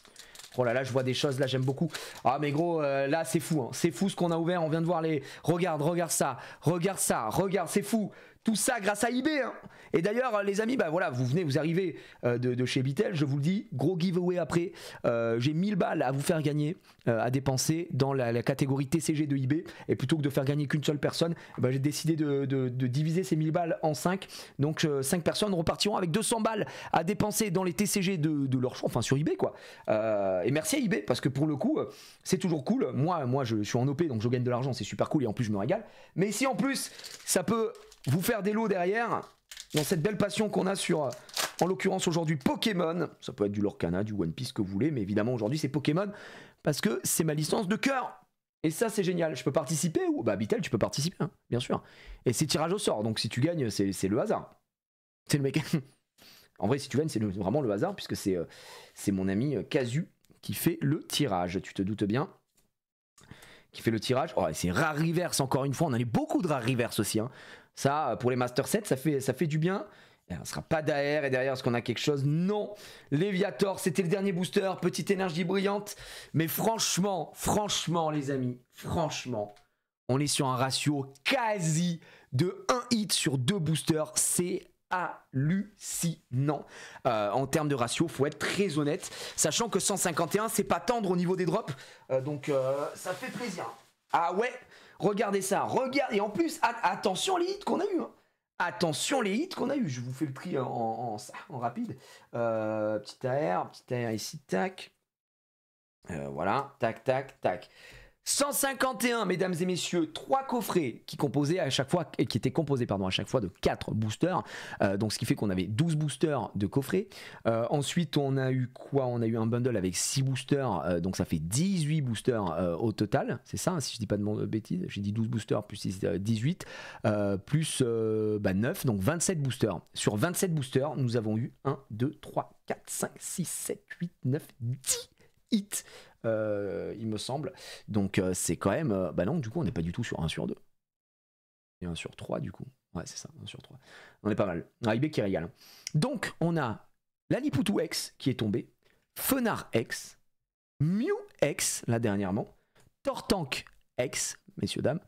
Oh là là, je vois des choses. Là, j'aime beaucoup. Ah, mais gros, là, c'est fou. Hein. C'est fou ce qu'on a ouvert. On vient de voir les... Regarde ça. Regarde, c'est fou. Tout ça grâce à eBay. Hein. Et d'ailleurs, les amis, bah voilà, vous arrivez de chez Beetle, je vous le dis, gros giveaway après. J'ai 1000 balles à vous faire gagner, à dépenser dans la catégorie TCG de eBay. Et plutôt que de faire gagner qu'une seule personne, bah, j'ai décidé de diviser ces 1000 balles en 5. Donc 5 personnes repartiront avec 200 balles à dépenser dans les TCG de leur choix, enfin sur eBay quoi. Et merci à eBay parce que pour le coup, c'est toujours cool. Moi je suis en OP donc je gagne de l'argent, c'est super cool et en plus je me régale. Mais si en plus ça peut vous faire des lots derrière, dans cette belle passion qu'on a sur, en l'occurrence aujourd'hui, Pokémon. Ça peut être du Lorcana, du One Piece que vous voulez, mais évidemment aujourd'hui c'est Pokémon parce que c'est ma licence de cœur. Et ça c'est génial. Je peux participer ou bah Bitel, tu peux participer, hein, bien sûr. Et c'est tirage au sort, donc si tu gagnes, c'est le hasard. C'est le mec. En vrai, si tu gagnes, c'est vraiment le hasard puisque c'est mon ami Casu qui fait le tirage. Tu te doutes bien. Qui fait le tirage. Oh, c'est rare reverse encore une fois. On a eu beaucoup de rare reverse aussi. Hein. Ça, pour les Master 7, ça fait du bien. Et on ne sera pas d'AR et derrière, est-ce qu'on a quelque chose? Non. Léviator, c'était le dernier booster. Petite énergie brillante. Mais franchement, les amis, franchement, on est sur un ratio quasi de 1 hit sur 2 boosters. C'est hallucinant. En termes de ratio, faut être très honnête, sachant que 151 c'est pas tendre au niveau des drops, donc ça fait plaisir. Ah ouais, regardez ça, regardez, et en plus attention les hits qu'on a eu, hein. Attention les hits qu'on a eu. Je vous fais le prix en rapide. Petit AR ici, tac, voilà, tac tac tac. 151, mesdames et messieurs, 3 coffrets qui composaient à chaque fois, qui étaient composés à chaque fois de 4 boosters. Donc ce qui fait qu'on avait 12 boosters de coffrets. Ensuite, on a eu quoi? On a eu un bundle avec 6 boosters, donc ça fait 18 boosters au total. C'est ça, hein, si je dis pas de bêtises. J'ai dit 12 boosters plus 6, 18, plus 9, donc 27 boosters. Sur 27 boosters, nous avons eu 1, 2, 3, 4, 5, 6, 7, 8, 9, 10 hits. Il me semble. Donc c'est quand même... bah non, du coup, on n'est pas du tout sur 1 sur 2. Et 1 sur 3, du coup. Ouais, c'est ça, 1 sur 3. On est pas mal. eBay qui régale. Donc, on a Laliputu X qui est tombé, Fenard X, Mew X, là dernièrement, Tortank X, messieurs, dames.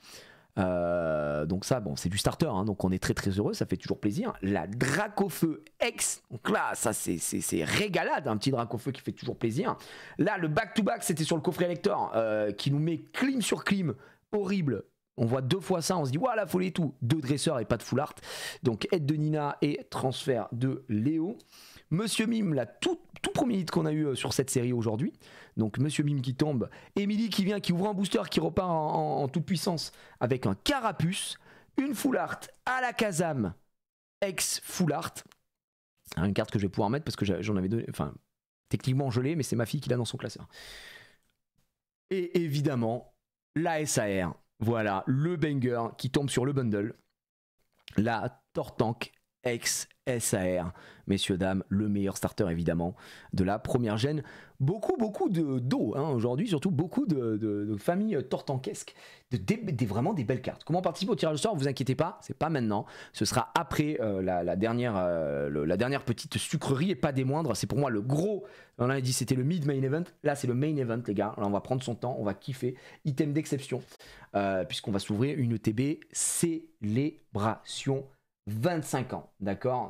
Donc ça, bon, c'est du starter, hein, donc on est très très heureux, ça fait toujours plaisir. La Dracofeu X, donc là, ça c'est régalade, un petit Dracofeu qui fait toujours plaisir. Là, le back-to-back, c'était sur le coffret lector, qui nous met clim sur clim, horrible. On voit 2 fois ça, on se dit, voilà, folie et tout. 2 dresseurs et pas de full art. Donc, aide de Nina et transfert de Léo. Monsieur Mime, la tout premier hit qu'on a eu sur cette série aujourd'hui. Donc Monsieur Mime qui tombe, Emily qui vient, qui ouvre un booster, qui repart en toute puissance avec un Carapuce, une full art à la Kazam, ex full art. Une carte que je vais pouvoir mettre parce que j'en avais donné, enfin techniquement je l'ai, mais c'est ma fille qui l'a dans son classeur. Et évidemment la SAR, voilà le banger qui tombe sur le bundle, la Tortank ex SAR, messieurs dames, le meilleur starter évidemment de la première gêne. Beaucoup d'eau hein, aujourd'hui, surtout beaucoup de familles tortankesques, vraiment des belles cartes. Comment participer au tirage au sort? Vous inquiétez pas, c'est pas maintenant, ce sera après la dernière petite sucrerie et pas des moindres. C'est pour moi le gros. On a dit c'était le mid main event, là c'est le main event les gars. Là on va prendre son temps, on va kiffer. Item d'exception puisqu'on va s'ouvrir une TB célébration 25 ans, d'accord?